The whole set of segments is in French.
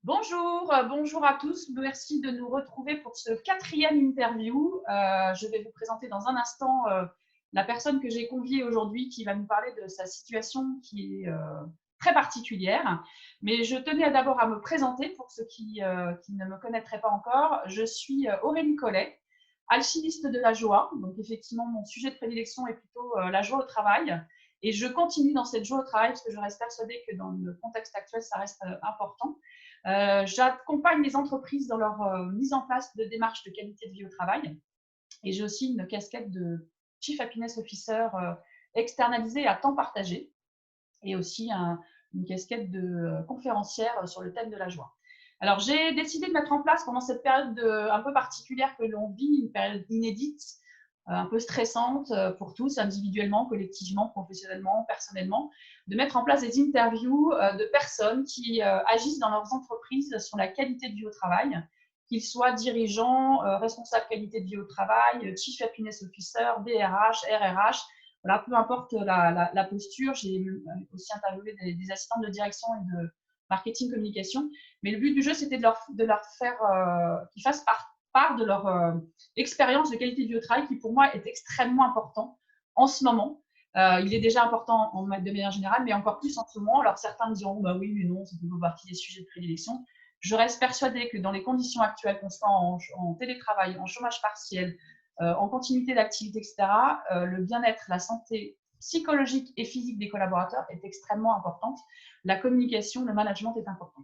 Bonjour à tous. Merci de nous retrouver pour ce 4e interview. Je vais vous présenter dans un instant la personne que j'ai conviée aujourd'hui qui va nous parler de sa situation qui est très particulière. Mais je tenais d'abord à me présenter pour ceux qui ne me connaîtraient pas encore. Je suis Aurélie Collet, alchimiste de la joie. Donc effectivement, mon sujet de prédilection est plutôt la joie au travail. Et je continue dans cette joie au travail parce que je reste persuadée que dans le contexte actuel, ça reste important. J'accompagne les entreprises dans leur mise en place de démarches de qualité de vie au travail. Et j'ai aussi une casquette de Chief Happiness Officer externalisée à temps partagé et aussi une casquette de conférencière sur le thème de la joie. Alors, j'ai décidé de mettre en place pendant cette période un peu particulière que l'on vit, une période inédite, un peu stressante pour tous, individuellement, collectivement, professionnellement, personnellement, de mettre en place des interviews de personnes qui agissent dans leurs entreprises sur la qualité de vie au travail, qu'ils soient dirigeants, responsables qualité de vie au travail, Chief Happiness Officer, DRH, RRH, voilà, peu importe la posture. J'ai aussi interviewé des assistants de direction et de marketing communication. Mais le but du jeu, c'était de leur faire qu'ils fassent part de leur expérience de qualité de vie au travail qui, pour moi, est extrêmement important en ce moment. Il est déjà important de manière générale, mais encore plus en ce moment. Alors, certains me diront, bah oui, mais non, ça peut faire partie des sujets de prédilection. Je reste persuadée que dans les conditions actuelles, qu'on soit en télétravail, en chômage partiel, en continuité d'activité, etc., le bien-être, la santé psychologique et physique des collaborateurs est extrêmement importante. La communication, le management est important.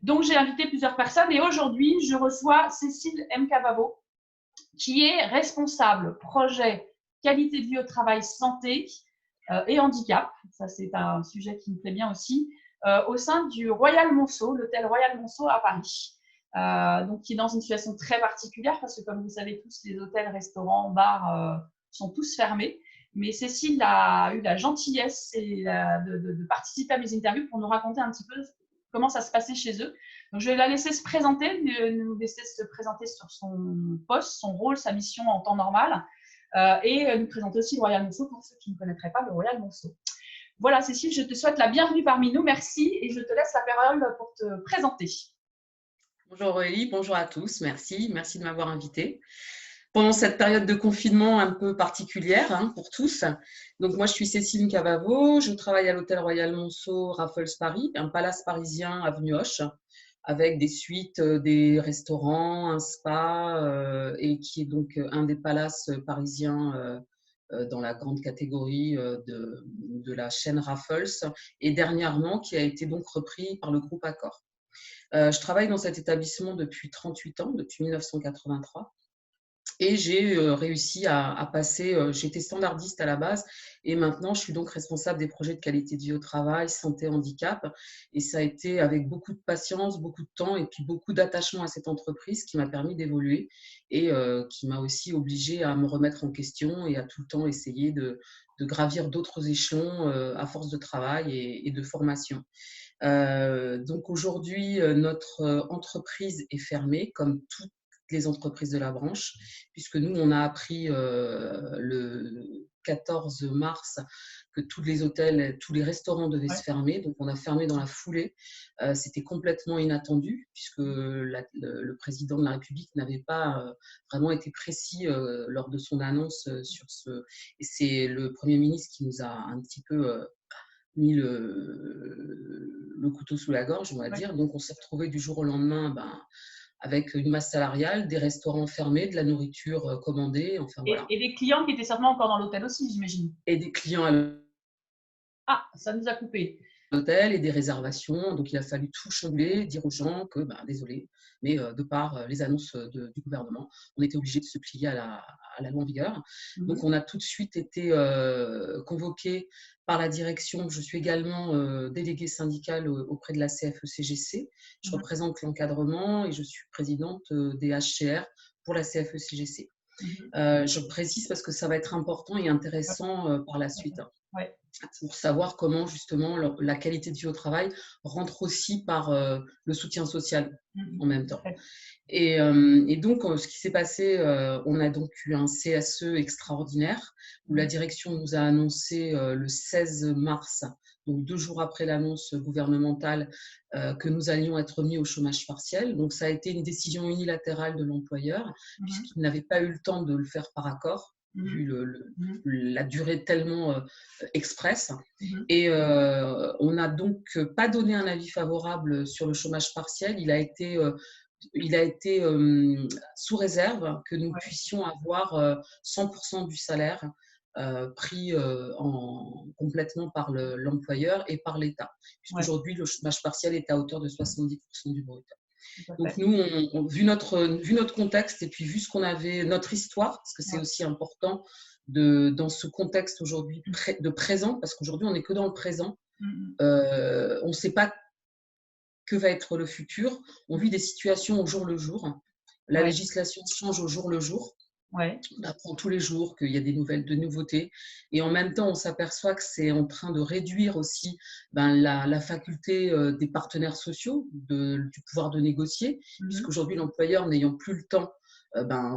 Donc, j'ai invité plusieurs personnes et aujourd'hui, je reçois Cécile Mkavavo, qui est responsable projet qualité de vie au travail, santé et handicap. Ça, c'est un sujet qui me plaît bien aussi, au sein du Royal Monceau, l'hôtel Royal Monceau à Paris. Donc, qui est dans une situation très particulière parce que, comme vous savez tous, les hôtels, restaurants, bars sont tous fermés. Mais Cécile a eu la gentillesse de participer à mes interviews pour nous raconter un petit peu comment ça se passait chez eux. Donc, je vais la laisser se présenter, nous laisser se présenter sur son poste, son rôle, sa mission en temps normal, et nous présenter aussi le Royal Monceau pour ceux qui ne connaîtraient pas le Royal Monceau. Voilà, Cécile, je te souhaite la bienvenue parmi nous. Merci et je te laisse la parole pour te présenter. Bonjour Aurélie, bonjour à tous, merci de m'avoir invitée. Pendant cette période de confinement un peu particulière pour tous, donc moi je suis Cécile Mkavavo, je travaille à l'hôtel Royal Monceau Raffles Paris, un palace parisien avenue Hoche, avec des suites, des restaurants, un spa, et qui est donc un des palaces parisiens dans la grande catégorie de la chaîne Raffles, et dernièrement qui a été donc repris par le groupe Accor. Je travaille dans cet établissement depuis 38 ans, depuis 1983. Et j'ai réussi à passer, j'étais standardiste à la base et maintenant je suis donc responsable des projets de qualité de vie au travail, santé, handicap. Et ça a été avec beaucoup de patience, beaucoup de temps et puis beaucoup d'attachement à cette entreprise qui m'a permis d'évoluer et qui m'a aussi obligée à me remettre en question et à tout le temps essayer de gravir d'autres échelons à force de travail et de formation. Donc aujourd'hui, notre entreprise est fermée comme toutes les entreprises de la branche, puisque nous, on a appris le 14 mars que tous les hôtels, tous les restaurants devaient se fermer. Donc, on a fermé dans la foulée. C'était complètement inattendu, puisque le président de la République n'avait pas vraiment été précis lors de son annonce sur ce. Et c'est le Premier ministre qui nous a un petit peu mis le couteau sous la gorge, on va dire. Donc, on s'est retrouvé du jour au lendemain avec une masse salariale, des restaurants fermés, de la nourriture commandée, enfin voilà. Et des clients qui étaient certainement encore dans l'hôtel aussi, j'imagine. Et des clients à Ah, ça nous a coupé. l'hôtel et des réservations. Donc, il a fallu tout chambouler, dire aux gens que, désolé, mais de par les annonces du gouvernement, on était obligé de se plier à la loi en vigueur. Donc, on a tout de suite été convoqués par la direction. Je suis également déléguée syndicale auprès de la CFE-CGC. Je représente l'encadrement et je suis présidente des HCR pour la CFE-CGC. Je précise parce que ça va être important et intéressant par la suite. Pour savoir comment justement la qualité de vie au travail rentre aussi par le soutien social en même temps. Et donc, ce qui s'est passé, on a donc eu un CSE extraordinaire où la direction nous a annoncé le 16 mars donc 2 jours après l'annonce gouvernementale que nous allions être mis au chômage partiel. Donc ça a été une décision unilatérale de l'employeur, puisqu'il n'avait pas eu le temps de le faire par accord, vu la durée tellement express. Et on n'a donc pas donné un avis favorable sur le chômage partiel. Il a été sous réserve que nous puissions avoir 100% du salaire pris complètement par l'employeur et par l'État. Puisqu'aujourd'hui, le chômage partiel est à hauteur de 70% du brut. Donc nous, vu notre contexte et puis vu ce qu'on avait, notre histoire, parce que c'est aussi important dans ce contexte aujourd'hui de présent, parce qu'aujourd'hui, on n'est que dans le présent. On ne sait pas que va être le futur. On vit des situations au jour le jour. La législation change au jour le jour. On apprend tous les jours qu'il y a des nouveautés. Et en même temps, on s'aperçoit que c'est en train de réduire aussi la faculté des partenaires sociaux, du pouvoir de négocier, puisqu'aujourd'hui, l'employeur, n'ayant plus le temps,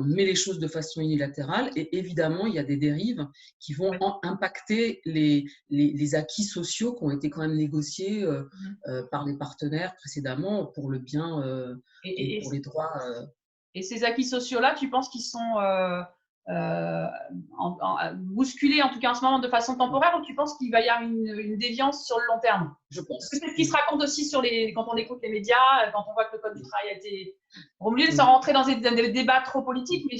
met les choses de façon unilatérale. Et évidemment, il y a des dérives qui vont impacter les acquis sociaux qui ont été quand même négociés par les partenaires précédemment pour le bien et pour les droits. Et ces acquis sociaux-là, tu penses qu'ils sont bousculés, en tout cas en ce moment, de façon temporaire, ou tu penses qu'il va y avoir une déviance sur le long terme? Je pense. C'est ce qui se raconte aussi quand on écoute les médias, quand on voit que le Code du travail a été promulgué, sans rentrer dans des débats trop politiques. Mais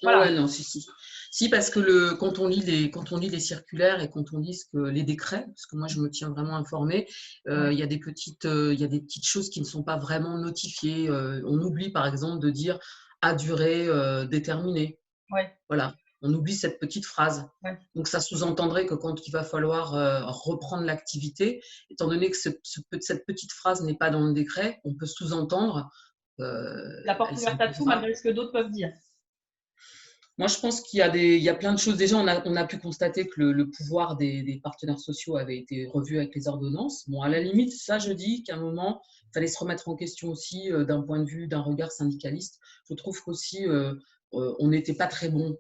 voilà. Non, si, parce que quand on lit les circulaires et quand on lit les décrets, parce que moi je me tiens vraiment informée, il y a des petites choses qui ne sont pas vraiment notifiées. On oublie par exemple de dire à durée déterminée. Voilà, on oublie cette petite phrase. Donc ça sous-entendrait que quand il va falloir reprendre l'activité, étant donné que cette petite phrase n'est pas dans le décret, on peut sous-entendre. La porte ouverte à tout, malgré ce que d'autres peuvent dire. Moi, je pense qu'il y a plein de choses. Déjà, on a pu constater que le pouvoir des partenaires sociaux avait été revu avec les ordonnances. Bon, à la limite, ça, je dis qu'à un moment, il fallait se remettre en question aussi d'un point de vue, d'un regard syndicaliste. Je trouve qu'aussi, on n'était pas très bon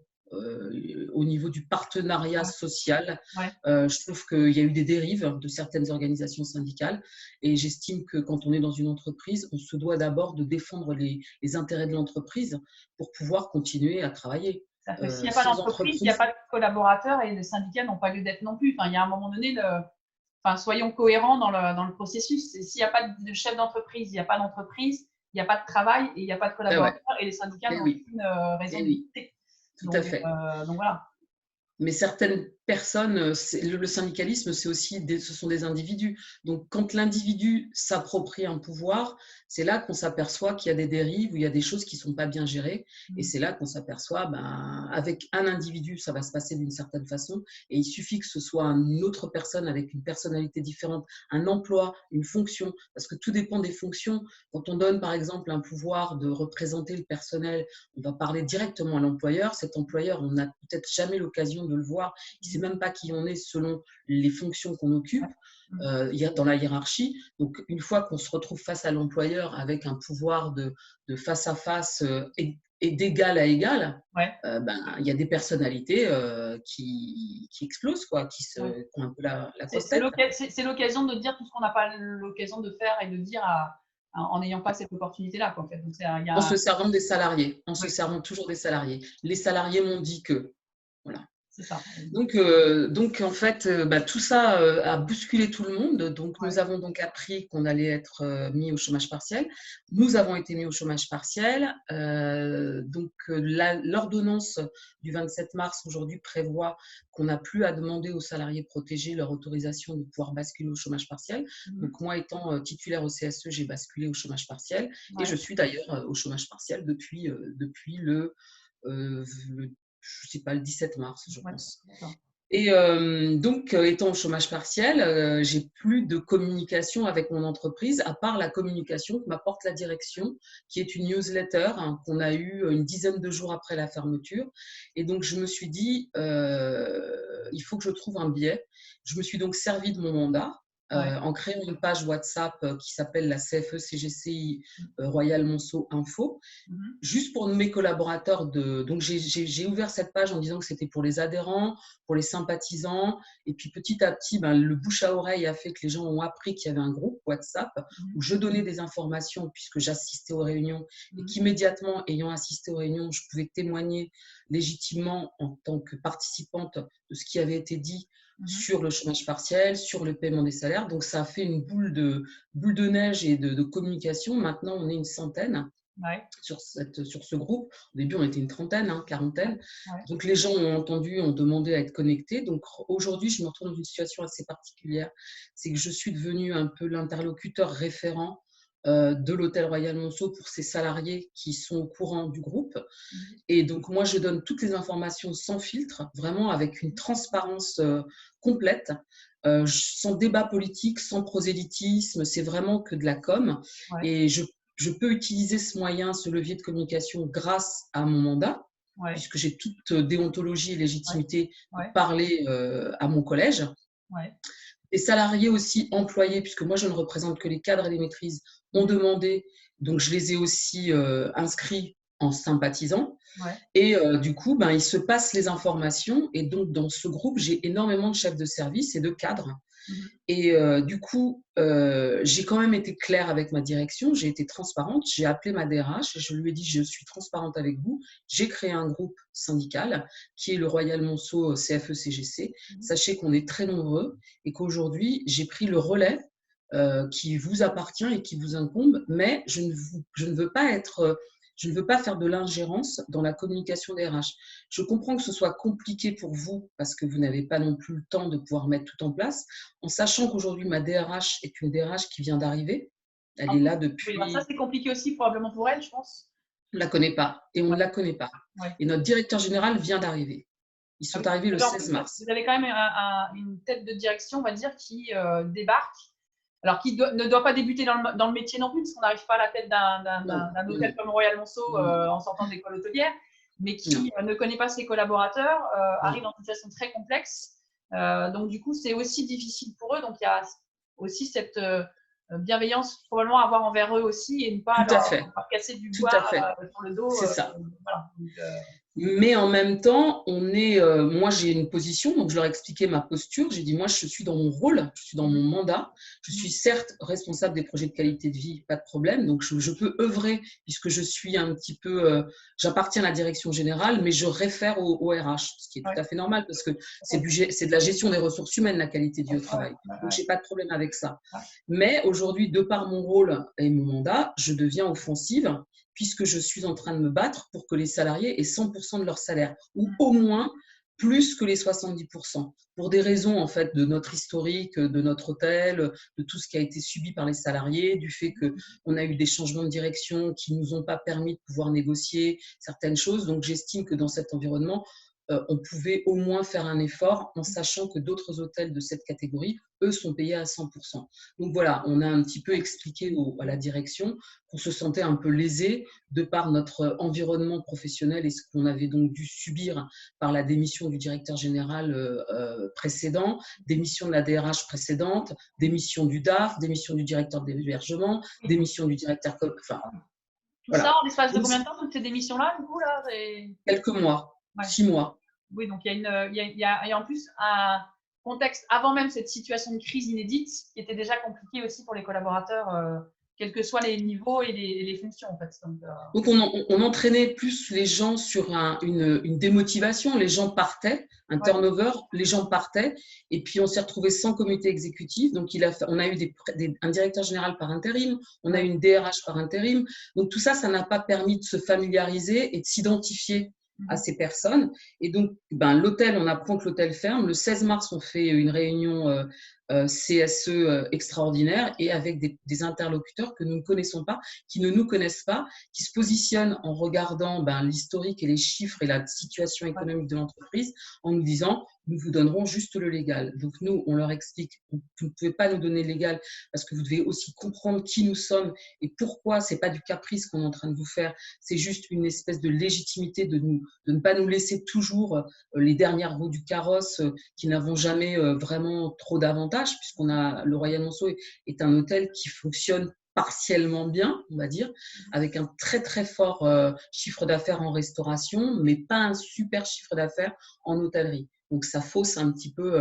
au niveau du partenariat social. Je trouve qu'il y a eu des dérives de certaines organisations syndicales et j'estime que quand on est dans une entreprise, on se doit d'abord de défendre les intérêts de l'entreprise pour pouvoir continuer à travailler. S'il n'y a pas d'entreprise, il n'y a pas de collaborateurs et les syndicats n'ont pas lieu d'être non plus. Enfin, il y a un moment donné, soyons cohérents dans le processus. S'il n'y a pas de chef d'entreprise, il n'y a pas d'entreprise, il n'y a pas de travail et il n'y a pas de collaborateurs et les syndicats n'ont aucune raison d'exister. Tout à fait. Donc voilà. Mais certaines personnes, le syndicalisme, ce sont des individus. Donc, quand l'individu s'approprie un pouvoir, c'est là qu'on s'aperçoit qu'il y a des dérives, où il y a des choses qui ne sont pas bien gérées. Et c'est là qu'on s'aperçoit, avec un individu, ça va se passer d'une certaine façon. Et il suffit que ce soit une autre personne avec une personnalité différente, un emploi, une fonction, parce que tout dépend des fonctions. Quand on donne, par exemple, un pouvoir de représenter le personnel, on va parler directement à l'employeur. Cet employeur, on n'a peut-être jamais l'occasion de le voir. Il ne sait même pas qui on est selon les fonctions qu'on occupe dans la hiérarchie. Donc, une fois qu'on se retrouve face à l'employeur avec un pouvoir de face à face et d'égal à égal, il y a des personnalités qui explosent, qui ont un peu la grosse tête. C'est l'occasion de dire tout ce qu'on n'a pas l'occasion de faire et de dire en n'ayant pas cette opportunité-là. En fait. Donc, en se servant des salariés, se servant toujours des salariés. Les salariés m'ont dit que. Voilà. C'est ça. Donc, en fait, tout ça a bousculé tout le monde. Donc, nous avons donc appris qu'on allait être mis au chômage partiel. Nous avons été mis au chômage partiel. L'ordonnance du 27 mars aujourd'hui prévoit qu'on n'a plus à demander aux salariés protégés leur autorisation de pouvoir basculer au chômage partiel. Donc, moi, étant titulaire au CSE, j'ai basculé au chômage partiel. Et je suis d'ailleurs au chômage partiel depuis le je ne sais pas, le 17 mars, je pense. Et donc, étant au chômage partiel, j'ai plus de communication avec mon entreprise, à part la communication que m'apporte la direction, qui est une newsletter qu'on a eue une dizaine de jours après la fermeture. Et donc, je me suis dit, il faut que je trouve un biais. Je me suis donc servi de mon mandat en créant une page WhatsApp qui s'appelle la CFE-CGCI Royal Monceau Info, juste pour mes collaborateurs. Donc, j'ai ouvert cette page en disant que c'était pour les adhérents, pour les sympathisants. Et puis, petit à petit, le bouche à oreille a fait que les gens ont appris qu'il y avait un groupe WhatsApp où je donnais des informations puisque j'assistais aux réunions et qu'immédiatement, ayant assisté aux réunions, je pouvais témoigner légitimement en tant que participante de ce qui avait été dit sur le chômage partiel, sur le paiement des salaires. Donc, ça a fait une boule de neige et de communication. Maintenant, on est une centaine sur ce groupe. Au début, on était une trentaine, quarantaine. Donc, les gens ont entendu, ont demandé à être connectés. Donc, aujourd'hui, je me retrouve dans une situation assez particulière. C'est que je suis devenue un peu l'interlocuteur référent de l'Hôtel Royal Monceau pour ces salariés qui sont au courant du groupe. Et donc, moi, je donne toutes les informations sans filtre, vraiment avec une transparence complète, sans débat politique, sans prosélytisme. C'est vraiment que de la com. Et je peux utiliser ce moyen, ce levier de communication grâce à mon mandat, puisque j'ai toute déontologie et légitimité pour parler à mon collège. Les salariés aussi employés, puisque moi, je ne représente que les cadres et les maîtrises, ont demandé. Donc, je les ai aussi inscrits en sympathisant. Et du coup, ils se passent les informations. Et donc, dans ce groupe, j'ai énormément de chefs de service et de cadres. Et du coup, j'ai quand même été claire avec ma direction, j'ai été transparente, j'ai appelé ma DRH et je lui ai dit je suis transparente avec vous, j'ai créé un groupe syndical qui est le Royal Monceau CFE-CGC. Sachez qu'on est très nombreux et qu'aujourd'hui, j'ai pris le relais qui vous appartient et qui vous incombe, mais je ne veux pas être... Je ne veux pas faire de l'ingérence dans la communication des RH. Je comprends que ce soit compliqué pour vous parce que vous n'avez pas non plus le temps de pouvoir mettre tout en place, en sachant qu'aujourd'hui, ma DRH est une DRH qui vient d'arriver. Elle est là depuis… Oui, ça, c'est compliqué aussi probablement pour elle, je pense. On ne la connaît pas et on ne la connaît pas. Et notre directeur général vient d'arriver. Ils sont arrivés le 16 mars. Vous avez quand même une tête de direction, on va dire, qui débarque. Alors, qui ne doit pas débuter dans le métier non plus, parce qu'on n'arrive pas à la tête d'un hôtel comme Royal Monceau en sortant de l'école hôtelière, mais qui ne connaît pas ses collaborateurs, arrive dans une situation très complexe. Donc, du coup, c'est aussi difficile pour eux. Donc, il y a aussi cette bienveillance probablement à avoir envers eux aussi et ne pas leur casser du bois sur le dos. C'est ça. Voilà. Donc, mais en même temps, moi j'ai une position, donc je leur ai expliqué ma posture. J'ai dit, moi je suis dans mon rôle, je suis dans mon mandat. Je suis certes responsable des projets de qualité de vie, pas de problème. Donc je peux œuvrer puisque je suis un petit peu, j'appartiens à la direction générale, mais je réfère au RH, ce qui est tout à fait normal parce que c'est de la gestion des ressources humaines, la qualité de vie au travail. Donc j'ai pas de problème avec ça. Mais aujourd'hui, de par mon rôle et mon mandat, je deviens offensive, puisque je suis en train de me battre pour que les salariés aient 100% de leur salaire, ou au moins plus que les 70%, pour des raisons en fait de notre historique, de notre hôtel, de tout ce qui a été subi par les salariés, du fait qu'on a eu des changements de direction qui ne nous ont pas permis de pouvoir négocier certaines choses. Donc j'estime que dans cet environnement, on pouvait au moins faire un effort en sachant que d'autres hôtels de cette catégorie, eux, sont payés à 100%. Donc voilà, on a un petit peu expliqué à la direction qu'on se sentait un peu lésé de par notre environnement professionnel et ce qu'on avait donc dû subir par la démission du directeur général précédent, démission de la DRH précédente, démission du DAF, démission du directeur d'hébergement, démission du directeur… Enfin, tout ça en l'espace de combien de temps, toutes ces démissions-là, du coup, là Quelques mois, 6 mois. Oui, donc il y a en plus un contexte avant même cette situation de crise inédite qui était déjà compliqué aussi pour les collaborateurs, quels que soient les niveaux et les fonctions en fait. Donc on entraînait plus les gens sur une démotivation, les gens partaient, un turnover, les gens partaient, et puis on s'est retrouvé sans comité exécutif. Donc on a eu un directeur général par intérim, on a eu une DRH par intérim. Donc tout ça, ça n'a pas permis de se familiariser et de s'identifier à ces personnes. Et donc, l'hôtel, on apprend que l'hôtel ferme. Le 16 mars, on fait une réunion CSE extraordinaire et avec des interlocuteurs que nous ne connaissons pas, qui ne nous connaissent pas, qui se positionnent en regardant l'historique et les chiffres et la situation économique de l'entreprise en nous disant « nous vous donnerons juste le légal ». Donc nous, on leur explique « vous ne pouvez pas nous donner le légal parce que vous devez aussi comprendre qui nous sommes et pourquoi ce n'est pas du caprice qu'on est en train de vous faire, c'est juste une espèce de légitimité de ne pas nous laisser toujours les dernières roues du carrosse qui n'avons jamais vraiment trop d'avantages. » avantages, le Royal Monceau est un hôtel qui fonctionne partiellement bien, on va dire, avec un très très fort chiffre d'affaires en restauration, mais pas un super chiffre d'affaires en hôtellerie. Donc ça fausse un petit peu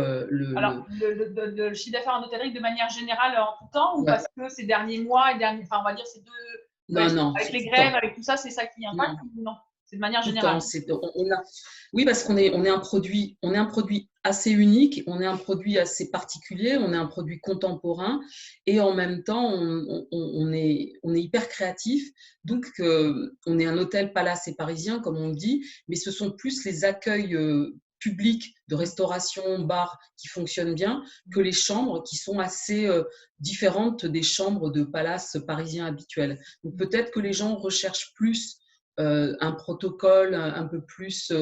Alors, le chiffre d'affaires en hôtellerie de manière générale en tout temps, ou Ouais. parce que ces derniers mois, enfin, on va dire ces deux, Non, avec c'est les tout le grèves, temps. avec tout ça, c'est ça qui impacte, Non, ou non? C'est de manière tout le temps. générale. Oui, parce qu'on est un produit assez unique, on est un produit assez particulier, on est un produit contemporain et en même temps, on est hyper créatif. Donc, on est un hôtel palace et parisien, comme on le dit, mais ce sont plus les accueils publics de restauration, bar qui fonctionnent bien que les chambres qui sont assez différentes des chambres de palace parisiens habituelles. Donc, peut-être que les gens recherchent plus un protocole un peu plus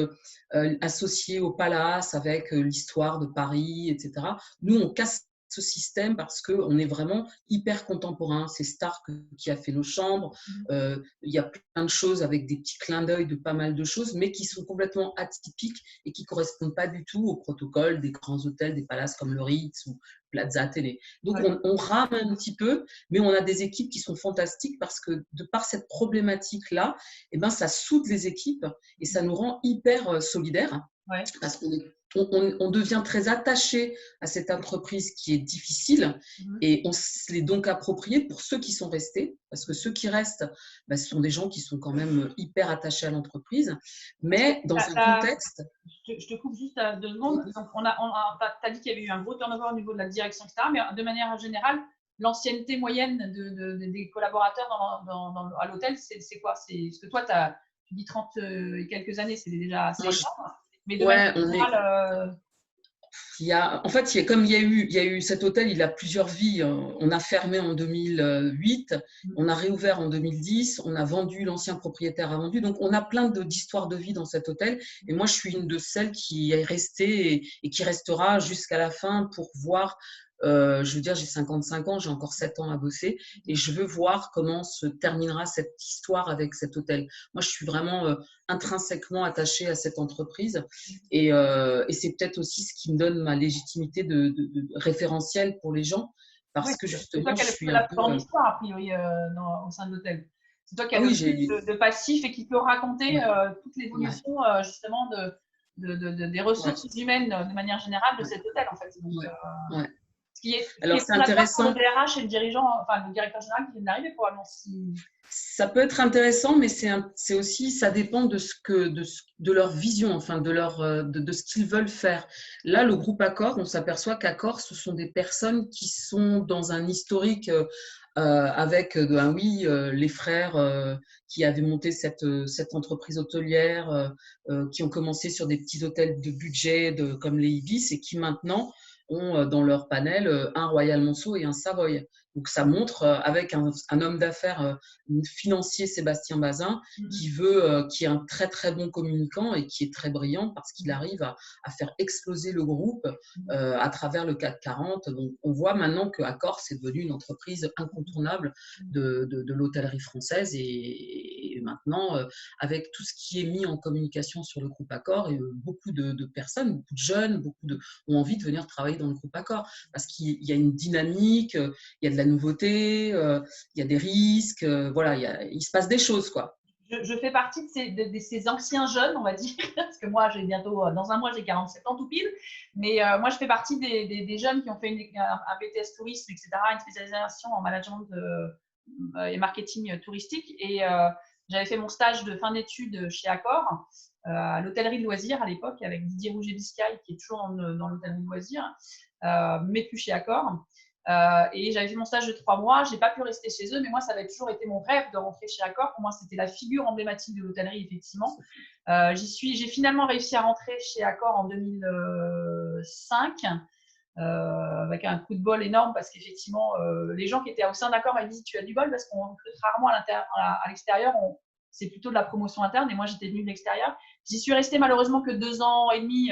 associé au palace avec l'histoire de Paris, etc. Nous, on casse ce système parce qu'on est vraiment hyper contemporain. C'est Stark qui a fait nos chambres. Il y a plein de choses avec des petits clins d'œil de pas mal de choses, mais qui sont complètement atypiques et qui ne correspondent pas du tout au protocole des grands hôtels, des palaces comme le Ritz ou Plaza Athénée. Donc, Ouais. on rame un petit peu, mais on a des équipes qui sont fantastiques parce que de par cette problématique-là, eh ben, ça soude les équipes et ça nous rend hyper solidaires Ouais. parce on devient très attaché à cette entreprise qui est difficile et on se l'est donc approprié pour ceux qui sont restés, parce que ceux qui restent, ben, ce sont des gens qui sont quand même hyper attachés à l'entreprise, mais dans un contexte… Je te coupe juste 2 secondes. Donc, tu as dit qu'il y avait eu un gros turnover au niveau de la direction, etc. Mais de manière générale, l'ancienneté moyenne des collaborateurs à l'hôtel, c'est quoi? Parce que toi, tu dis 30 et quelques années, c'est déjà assez énorme. Mais de manière générale… En fait, comme il y a eu cet hôtel, il a plusieurs vies. On a fermé en 2008, on a réouvert en 2010, on a vendu, l'ancien propriétaire a vendu. Donc, on a plein d'histoires de vie dans cet hôtel. Et moi, je suis une de celles qui est restée et qui restera jusqu'à la fin pour voir. Je veux dire, j'ai 55 ans, j'ai encore 7 ans à bosser et je veux voir comment se terminera cette histoire avec cet hôtel. Moi, je suis vraiment intrinsèquement attachée à cette entreprise et c'est peut-être aussi ce qui me donne ma légitimité de référentiel pour les gens parce que c'est toi justement, qui je as le plus suis un la peu… grande histoire, a priori, au sein de l'hôtel. C'est toi qui as Ah le oui, plus de passif et qui peut raconter toute ouais, l'évolution justement des ressources humaines de manière générale de ouais, cet hôtel, en fait. Donc, ouais, ouais. ce qui Alors, est c'est fondateur pour le intéressant. DRH et le dirigeant, enfin le directeur général qui vient d'arriver probablement. Ça peut être intéressant, mais c'est aussi, ça dépend de leur vision, enfin de ce qu'ils veulent faire. Là, le groupe Accor, on s'aperçoit qu'Accor, ce sont des personnes qui sont dans un historique avec, les frères qui avaient monté cette entreprise hôtelière, qui ont commencé sur des petits hôtels de budget comme les Ibis et qui maintenant ont dans leur panel un Royal Monceau et un Savoy. Donc, ça montre avec un homme d'affaires financier, Sébastien Bazin, qui est un très, très bon communicant et qui est très brillant parce qu'il arrive à faire exploser le groupe à travers le CAC 40. Donc, on voit maintenant que Accor, c'est devenu une entreprise incontournable de l'hôtellerie française et maintenant, avec tout ce qui est mis en communication sur le groupe Accor, beaucoup de personnes, beaucoup de jeunes, ont envie de venir travailler dans le groupe Accor parce qu'il y a une dynamique, il y a de la nouveauté, il y a des risques, voilà, il se passe des choses, quoi. Je fais partie de ces anciens jeunes, on va dire, parce que moi, dans un mois, j'ai 47 ans tout pile, mais moi, je fais partie des jeunes qui ont fait un BTS tourisme, etc., une spécialisation en management et marketing touristique, et j'avais fait mon stage de fin d'études chez Accor, à l'hôtellerie de loisirs à l'époque, avec Didier Rouget-Biscaille, qui est toujours dans l'hôtellerie de loisirs, mais plus chez Accor. Et j'avais fait mon stage de 3 mois, j'ai pas pu rester chez eux, mais moi ça avait toujours été mon rêve de rentrer chez Accor. Pour moi c'était la figure emblématique de l'hôtellerie, effectivement. J'ai finalement réussi à rentrer chez Accor en 2005 avec un coup de bol énorme parce qu'effectivement les gens qui étaient au sein d'Accor m'avaient dit tu as du bol parce qu'on recrute rarement à l'extérieur, c'est plutôt de la promotion interne et moi j'étais venue de l'extérieur. J'y suis restée malheureusement que 2 ans et demi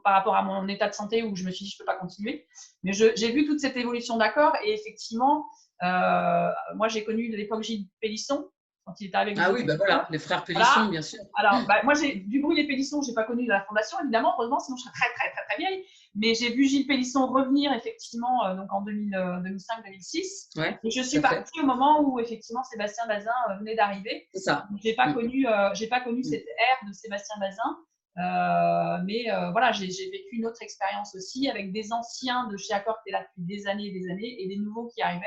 par rapport à mon état de santé où je me suis dit je ne peux pas continuer. Mais j'ai vu toute cette évolution d'Accor et effectivement, moi j'ai connu l'époque Gilles Pélisson quand il est arrivé avec Ah les oui, bah Pélisson. voilà, les frères Voilà. Pélisson, bien sûr. Alors, moi, du bruit les Pélisson, j'ai pas connu la fondation, évidemment, heureusement, sinon je serais très, très, très, très vieille. Mais j'ai vu Gilles Pélisson revenir, effectivement, donc en 2005-2006. Ouais, Et je tout suis à fait. partie au moment où, effectivement, Sébastien Bazin venait d'arriver. C'est ça. J'ai pas connu cette ère de Sébastien Bazin. Mais voilà, j'ai vécu une autre expérience aussi avec des anciens de chez Accor qui étaient là depuis des années et des années et des nouveaux qui arrivaient.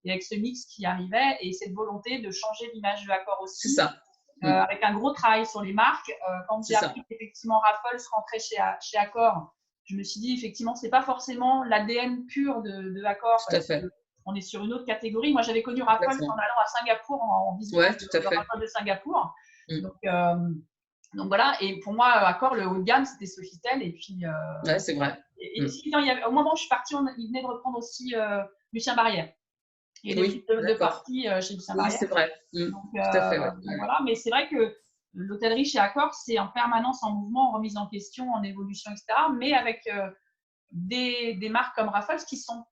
Et avec ce mix qui arrivait et cette volonté de changer l'image de Accor C'est aussi. ça. Avec un gros travail sur les marques. Quand j'ai appris qu'effectivement Raffles rentrait chez Accor, je me suis dit effectivement c'est pas forcément l'ADN pur de Accor Tout à parce fait. qu'on est sur une autre catégorie. Moi j'avais connu Raffles en allant à Singapour en visitant Ouais, tout à fait. de Singapour. Donc voilà, et pour moi Accor le haut de gamme c'était Sofitel et puis ouais, c'est vrai. au moment où je suis partie, il venait de reprendre aussi Lucien Barrière. Il y a des Oui, types de parties chez Lucien oui, Barrière. c'est vrai. Donc, Tout à fait, ouais. voilà, mais c'est vrai que l'hôtellerie chez Accor, c'est en permanence en mouvement, en remise en question, en évolution, etc. Mais avec des marques comme Raffles qui ne sont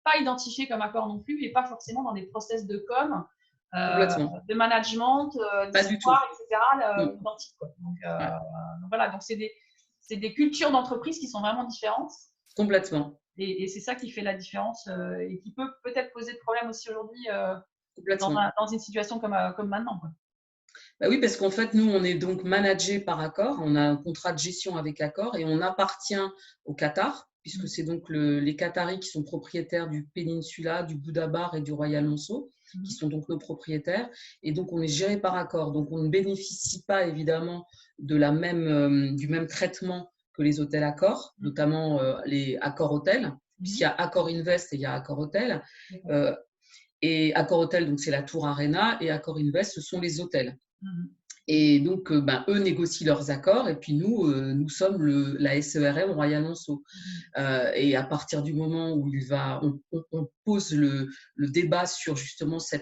pas identifiées comme Accor non plus et pas forcément dans des process de com, de management, d'histoire, etc. identiques. Donc voilà, donc c'est des cultures d'entreprise qui sont vraiment différentes. Complètement. Et c'est ça qui fait la différence et qui peut peut-être poser de problème aussi aujourd'hui Complètement. dans une situation comme maintenant. Quoi. Bah oui, parce qu'en fait, nous, on est donc managé par Accor. On a un contrat de gestion avec Accor et on appartient au Qatar, puisque c'est donc les Qataris qui sont propriétaires du Peninsula, du Bouddha Bar et du Royal Monceau, qui sont donc nos propriétaires. Et donc, on est géré par Accor. Donc, on ne bénéficie pas évidemment du même traitement que les hôtels Accor, notamment les Accor Hôtels, puisqu'il y a Accor Invest et il y a Accor Hôtel. Et Accor Hôtel, donc c'est la Tour Arena, et Accor Invest, ce sont les hôtels. Et donc, eux négocient leurs accords, et puis nous sommes la SERM Royal Monceau. Et à partir du moment où on pose le débat sur justement ce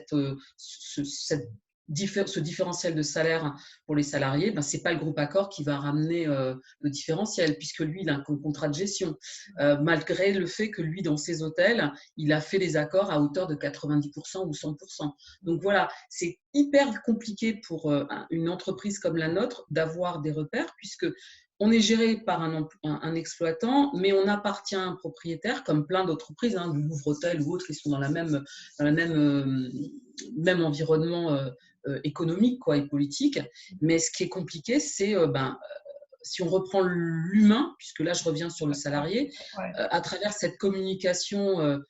différentiel de salaire pour les salariés, ce n'est pas le groupe Accor qui va ramener le différentiel, puisque lui, il a un contrat de gestion, malgré le fait que lui, dans ses hôtels, il a fait des accords à hauteur de 90% ou 100%. Donc voilà, c'est hyper compliqué pour une entreprise comme la nôtre d'avoir des repères, puisque on est géré par un exploitant, mais on appartient à un propriétaire, comme plein d'entreprises, du Louvre Hôtel ou autres, ils sont dans le même environnement économique et politique. Mais ce qui est compliqué, c'est si on reprend l'humain, puisque là je reviens sur le salarié, à travers cette communication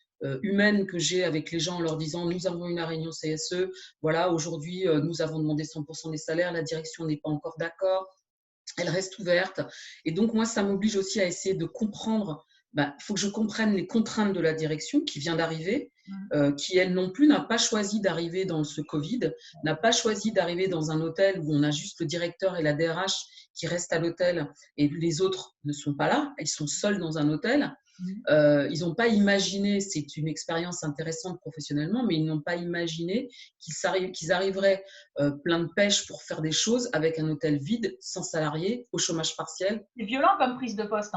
humaine que j'ai avec les gens en leur disant nous avons une réunion CSE, voilà, aujourd'hui nous avons demandé 100% des salaires, la direction n'est pas encore d'accord, elle reste ouverte. Et donc moi ça m'oblige aussi à essayer de comprendre, il faut que je comprenne les contraintes de la direction qui vient d'arriver, qui elle non plus n'a pas choisi d'arriver dans ce Covid, n'a pas choisi d'arriver dans un hôtel où on a juste le directeur et la DRH qui restent à l'hôtel et les autres ne sont pas là, ils sont seuls dans un hôtel. Ils n'ont pas imaginé, c'est une expérience intéressante professionnellement, mais ils n'ont pas imaginé qu'ils arriveraient plein de pêche pour faire des choses avec un hôtel vide, sans salariés, au chômage partiel. C'est violent comme prise de poste.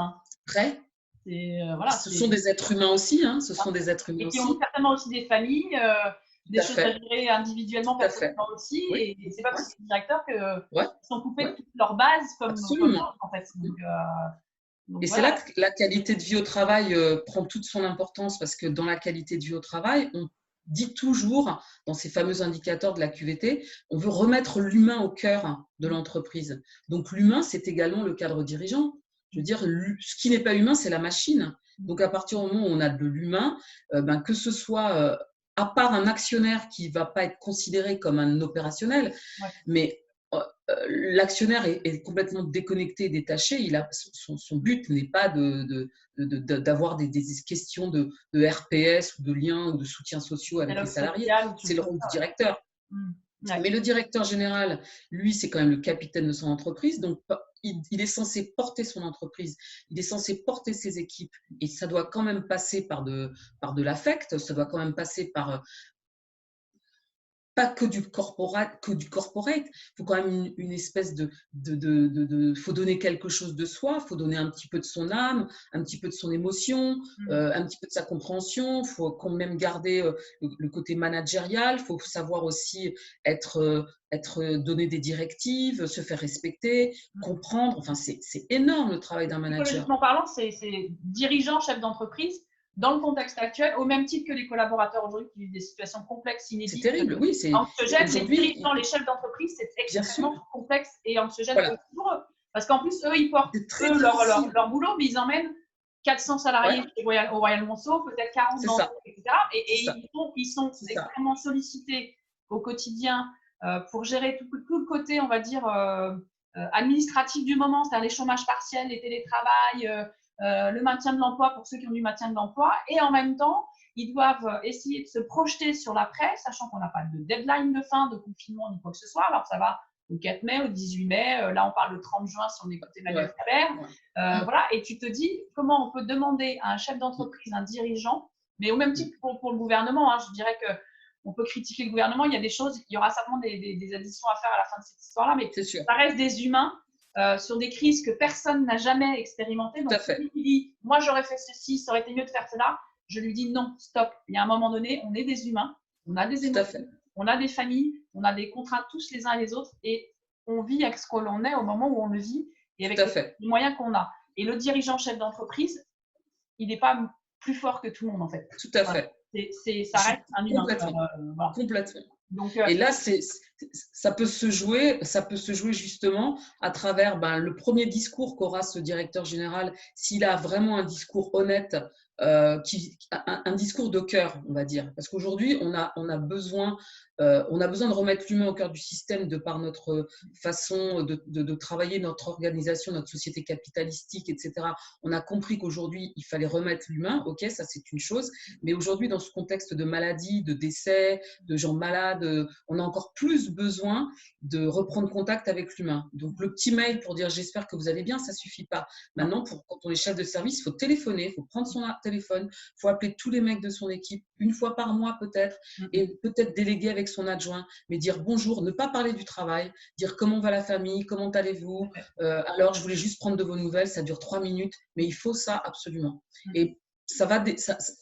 Très. Voilà, ce sont des êtres humains aussi, ce sont des êtres humains et qui aussi. ont certainement aussi des familles, des choses à gérer individuellement, personnellement aussi. Oui. Et c'est pas parce que c'est directeur qu'ils sont coupés de toute leur base comme moi, en fait. Et c'est là que la qualité de vie au travail prend toute son importance, parce que dans la qualité de vie au travail, on dit toujours, dans ces fameux indicateurs de la QVT, on veut remettre l'humain au cœur de l'entreprise. Donc l'humain, c'est également le cadre dirigeant. Je veux dire, ce qui n'est pas humain, c'est la machine. Donc à partir du moment où on a de l'humain, que ce soit, à part un actionnaire qui ne va pas être considéré comme un opérationnel, mais l'actionnaire est complètement déconnecté, détaché. Son but n'est pas d'avoir des questions de RPS ou de liens ou de soutien sociaux avec les salariés. C'est le rôle du directeur. Mais le directeur général, lui, c'est quand même le capitaine de son entreprise. Donc, il est censé porter son entreprise, il est censé porter ses équipes. Et ça doit quand même passer par de l'affect, ça doit quand même passer par pas que du corporate. Il faut quand même une espèce faut donner quelque chose de soi, il faut donner un petit peu de son âme, un petit peu de son émotion, un petit peu de sa compréhension. Il faut quand même garder le côté managérial. Il faut savoir aussi donner des directives, se faire respecter, comprendre. Enfin, c'est énorme le travail d'un manager. Psychologiquement parlant, c'est dirigeant, chef d'entreprise, dans le contexte actuel, au même titre que les collaborateurs aujourd'hui qui vivent des situations complexes, inédites. C'est terrible, oui. Anxiogènes, les dirigeants, les chefs d'entreprise, c'est extrêmement complexe et anxiogène pour eux. Parce qu'en plus, eux, ils portent leur boulot, mais ils emmènent 400 salariés au Royal Monceau, peut-être 40 dans etc. Et ils sont extrêmement sollicités au quotidien pour gérer tout le côté, on va dire, administratif du moment, c'est-à-dire les chômages partiels, les télétravails, le maintien de l'emploi pour ceux qui ont du maintien de l'emploi. Et en même temps, ils doivent essayer de se projeter sur l'après, sachant qu'on n'a pas de deadline de fin, de confinement ni quoi que ce soit. Alors, ça va au 4 mai, au 18 mai. Là, on parle le 30 juin si on écoute Emmanuel Faber. Voilà. Et tu te dis comment on peut demander à un chef d'entreprise, un dirigeant, mais au même titre pour le gouvernement, je dirais que on peut critiquer le gouvernement, il y a des choses, il y aura certainement des additions à faire à la fin de cette histoire-là, mais ça reste des humains sur des crises que personne n'a jamais expérimentées. Donc, celui qui dit « moi, j'aurais fait ceci, ça aurait été mieux de faire cela », je lui dis « non, stop ». Il y a un moment donné, on est des humains, on a des émotions, on a des familles, on a des contraintes tous les uns et les autres, et on vit avec ce que l'on est au moment où on le vit, et avec les moyens qu'on a. Et le dirigeant chef d'entreprise, il n'est pas plus fort que tout le monde, en fait. Tout à fait. Ça reste un humain. Complètement. Donc, et là, ça peut se jouer justement à travers le premier discours qu'aura ce directeur général, s'il a vraiment un discours honnête, un discours de cœur, on va dire. Parce qu'aujourd'hui, on a besoin de remettre l'humain au cœur du système de par notre façon de travailler, notre organisation, notre société capitalistique, etc. On a compris qu'aujourd'hui, il fallait remettre l'humain. OK, ça, c'est une chose. Mais aujourd'hui, dans ce contexte de maladie, de décès, de gens malades, on a encore plus besoin de reprendre contact avec l'humain. Donc, le petit mail pour dire « j'espère que vous allez bien », ça ne suffit pas. Maintenant, quand on est chef de service, il faut téléphoner, il faut prendre son téléphone, il faut appeler tous les mecs de son équipe, une fois par mois peut-être, et peut-être déléguer avec son adjoint, mais dire bonjour, ne pas parler du travail, dire comment va la famille, comment allez-vous, alors je voulais juste prendre de vos nouvelles, ça dure 3 minutes, mais il faut ça absolument. Et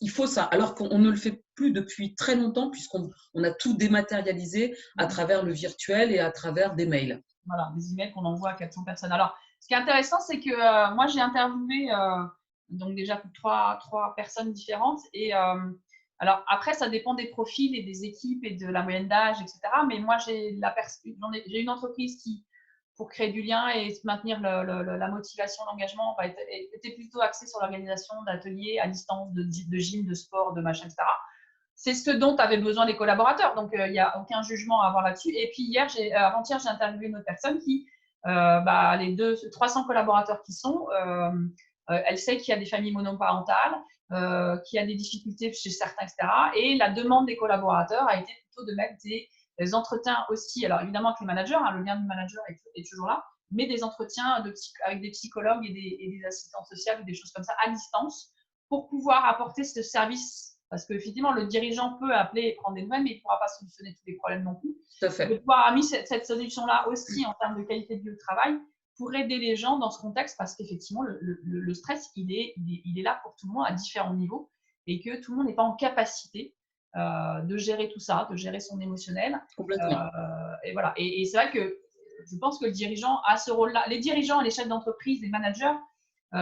il faut ça, alors qu'on ne le fait plus depuis très longtemps, puisqu'on a tout dématérialisé à travers le virtuel et à travers des mails. Voilà, des emails qu'on envoie à 400 personnes. Alors, ce qui est intéressant, c'est que moi, j'ai interviewé donc déjà trois personnes différentes. Et alors, après, ça dépend des profils et des équipes et de la moyenne d'âge, etc. Mais moi, j'ai une entreprise qui, pour créer du lien et maintenir la motivation, l'engagement, était plutôt axée sur l'organisation d'ateliers à distance, de gym, de sport, de machin, etc. C'est ce dont avaient besoin les collaborateurs. Donc, il n'y a aucun jugement à avoir là-dessus. Et puis, avant-hier, j'ai interviewé une autre personne qui, les 300 collaborateurs qui sont, elle sait qu'il y a des familles monoparentales, qu'il y a des difficultés chez certains, etc. Et la demande des collaborateurs a été plutôt de mettre des entretiens aussi, alors évidemment avec les managers, le lien du manager est toujours là, mais des entretiens avec des psychologues et des assistantes sociales ou des choses comme ça à distance pour pouvoir apporter ce service. Parce qu'effectivement, le dirigeant peut appeler et prendre des nouvelles, mais il ne pourra pas solutionner tous les problèmes non plus. Tout à fait. De pouvoir avoir mis cette solution-là aussi en termes de qualité de vie au travail pour aider les gens dans ce contexte, parce qu'effectivement, le stress, il est là pour tout le monde à différents niveaux et que tout le monde n'est pas en capacité de gérer tout ça, de gérer son émotionnel. Complètement. Et voilà. Et c'est vrai que je pense que le dirigeant a ce rôle-là. Les dirigeants et les chefs d'entreprise, les managers,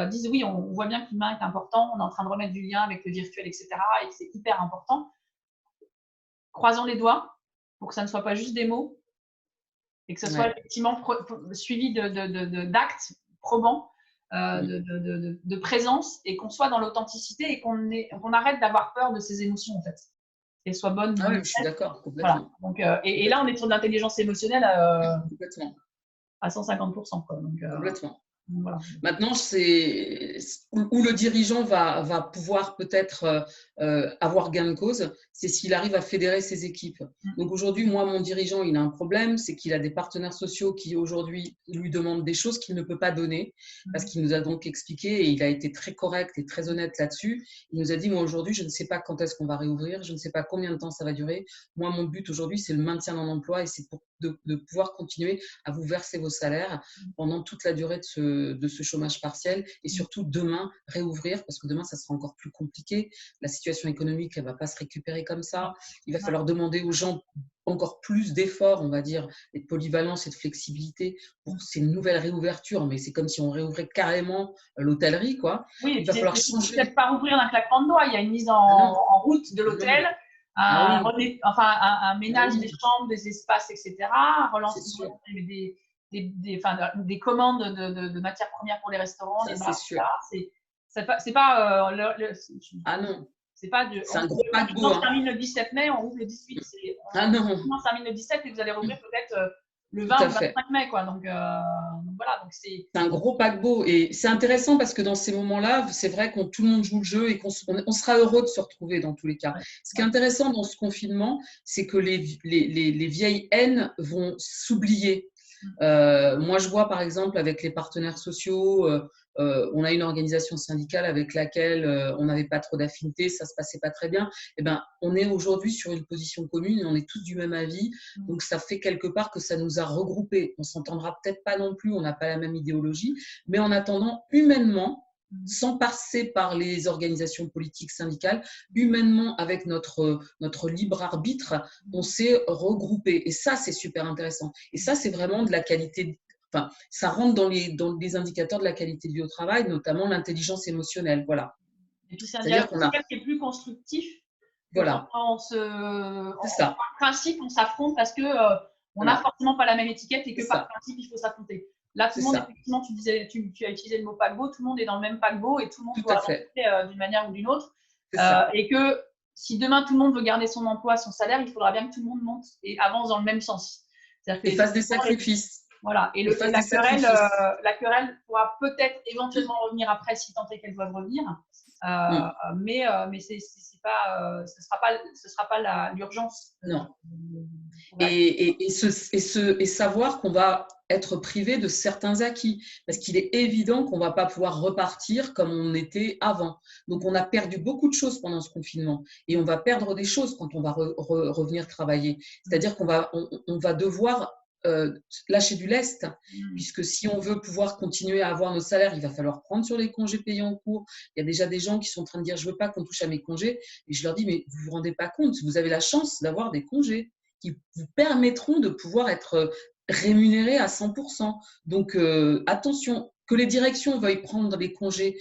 disent oui, on voit bien que l'humain est important, on est en train de remettre du lien avec le virtuel, etc. et que c'est hyper important. Croisons les doigts pour que ça ne soit pas juste des mots et que ce soit effectivement suivi d'actes probants, de présence et qu'on soit dans l'authenticité et qu'on arrête d'avoir peur de ces émotions en fait. Qu'elles soient bonnes. Ah oui, je suis d'accord, complètement. Voilà. Donc, et là, on est sur de l'intelligence émotionnelle complètement. à 150%. Quoi. Donc, complètement. Voilà. Maintenant, c'est où le dirigeant va pouvoir peut-être avoir gain de cause, c'est s'il arrive à fédérer ses équipes. Donc aujourd'hui, moi, mon dirigeant, il a un problème, c'est qu'il a des partenaires sociaux qui aujourd'hui lui demandent des choses qu'il ne peut pas donner, parce qu'il nous a donc expliqué, et il a été très correct et très honnête là-dessus. Il nous a dit, moi aujourd'hui, je ne sais pas quand est-ce qu'on va réouvrir, je ne sais pas combien de temps ça va durer. Moi, mon but aujourd'hui, c'est le maintien en emploi et c'est de pouvoir continuer à vous verser vos salaires pendant toute la durée de ce chômage partiel et surtout demain réouvrir, parce que demain, ça sera encore plus compliqué. La situation économique, elle ne va pas se récupérer comme ça. Il va falloir demander aux gens encore plus d'efforts, on va dire, et de polyvalence et de flexibilité pour ces nouvelles réouvertures. Mais c'est comme si on réouvrait carrément l'hôtellerie, quoi. Oui, et Il va puis falloir c'est changer. peut-être pas rouvrir d'un claquement de doigts. Il y a une mise Ah non, en route de ah non. l'hôtel, Ah oui, un ah ménage des oui, chambres, des espaces, etc. c'est sûr. Des commandes de matières premières pour les restaurants, Ça, les c'est bars, sûr. etc. C'est pas Ah non, c'est pas c'est un gros le paquebot, confinement se hein. termine le 17 mai, on rouvre le 18. Ah Le non, confinement se termine le 17 et vous allez rouvrir peut-être le tout 20 à ou le fait. 25 mai, quoi. Donc voilà, donc C'est un gros paquebot et c'est intéressant parce que dans ces moments-là, c'est vrai qu'on tout le monde joue le jeu et on sera heureux de se retrouver dans tous les cas. ouais, Ce qui est ouais. intéressant dans ce confinement, c'est que les vieilles haines vont s'oublier. Moi, je vois par exemple avec les partenaires sociaux, on a une organisation syndicale avec laquelle on n'avait pas trop d'affinité, ça se passait pas très bien. Eh ben, on est aujourd'hui sur une position commune et on est tous du même avis. Donc, ça fait quelque part que ça nous a regroupés. On s'entendra peut-être pas non plus, on n'a pas la même idéologie, mais en attendant, humainement, sans passer par les organisations politiques syndicales, humainement, avec notre libre arbitre, on s'est regroupés. Et ça, c'est super intéressant. Et ça, c'est vraiment de la qualité. Enfin, ça rentre dans les indicateurs de la qualité de vie au travail, notamment l'intelligence émotionnelle. Voilà. Et puis c'est un C'est-à-dire dialogue qu'on a. social qui est plus constructif que quand Voilà. C'est ça. par principe on s'affronte parce que on n'a Voilà. forcément pas la même étiquette et C'est que par ça. principe il faut s'affronter. Là, tout C'est le monde, ça. effectivement, tu as utilisé le mot paquebot, tout le monde est dans le même paquebot et tout le monde Tout doit à fait. avancer d'une manière ou d'une autre. C'est ça. Et que si demain tout le monde veut garder son emploi, son salaire, il faudra bien que tout le monde monte et avance dans le même sens. C'est-à-dire Et fasse des qu'effectivement, sacrifices. voilà. Et Et fasse des sacrifices. la querelle pourra peut-être éventuellement revenir après si tant est qu'elle doit revenir. Mm. Mais ce sera pas l'urgence. Non. Et savoir qu'on va être privé de certains acquis. Parce qu'il est évident qu'on ne va pas pouvoir repartir comme on était avant. Donc, on a perdu beaucoup de choses pendant ce confinement. Et on va perdre des choses quand on va revenir travailler. C'est-à-dire on va devoir lâcher du lest. Puisque si on veut pouvoir continuer à avoir nos salaires, il va falloir prendre sur les congés payés en cours. Il y a déjà des gens qui sont en train de dire « je ne veux pas qu'on touche à mes congés ». Et je leur dis « mais vous ne vous rendez pas compte, vous avez la chance d'avoir des congés qui vous permettront de pouvoir être rémunérés à 100%. Donc, attention, que les directions veuillent prendre les congés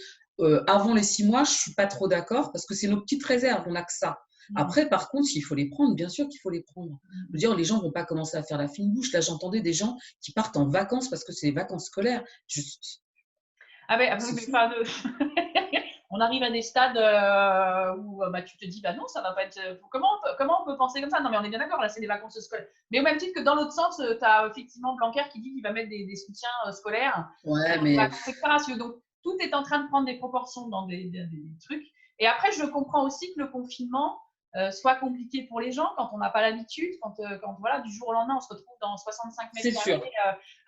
avant les 6 mois, je ne suis pas trop d'accord parce que c'est nos petites réserves, on n'a que ça. Après, par contre, s'il faut les prendre, bien sûr qu'il faut les prendre. Je veux dire, les gens ne vont pas commencer à faire la fine bouche. Là, j'entendais des gens qui partent en vacances parce que c'est les vacances scolaires. Ah ouais, on arrive à des stades où tu te dis, bah non, ça va pas être. Comment on peut penser comme ça? Non, mais on est bien d'accord, là, c'est des vacances scolaires. Mais au même titre que dans l'autre sens, tu as effectivement Blanquer qui dit qu'il va mettre des soutiens scolaires Ouais, pour mais vacances, etc. Donc, tout est en train de prendre des proportions dans des trucs. Et après, je comprends aussi que le confinement soit compliqué pour les gens quand on n'a pas l'habitude, quand voilà, du jour au lendemain, on se retrouve dans 65 mètres c'est sûr, carrés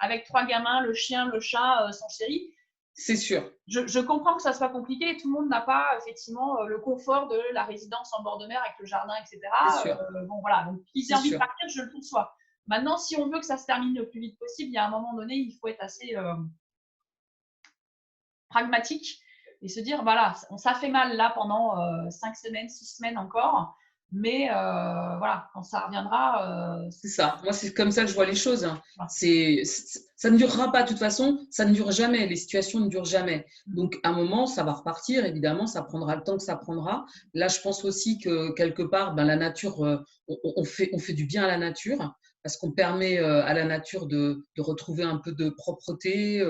avec 3 gamins, le chien, le chat, son chéri. c'est sûr. Je comprends que ça soit compliqué et tout le monde n'a pas effectivement le confort de la résidence en bord de mer avec le jardin, C'est etc. sûr. Bon, voilà, donc qu'ils aient C'est envie de sûr. partir, je le conçois. Maintenant, si on veut que ça se termine le plus vite possible, il y a un moment donné, il faut être assez pragmatique et se dire, voilà, ça fait mal là pendant 5 semaines, 6 semaines encore, mais voilà, quand ça reviendra. C'est ça. Moi, c'est comme ça que je vois les choses. Voilà. Ça ne durera pas de toute façon. Ça ne dure jamais. Les situations ne durent jamais. Donc, à un moment, ça va repartir. Évidemment, ça prendra le temps que ça prendra. Là, je pense aussi que quelque part, la nature, on fait du bien à la nature parce qu'on permet à la nature de retrouver un peu de propreté,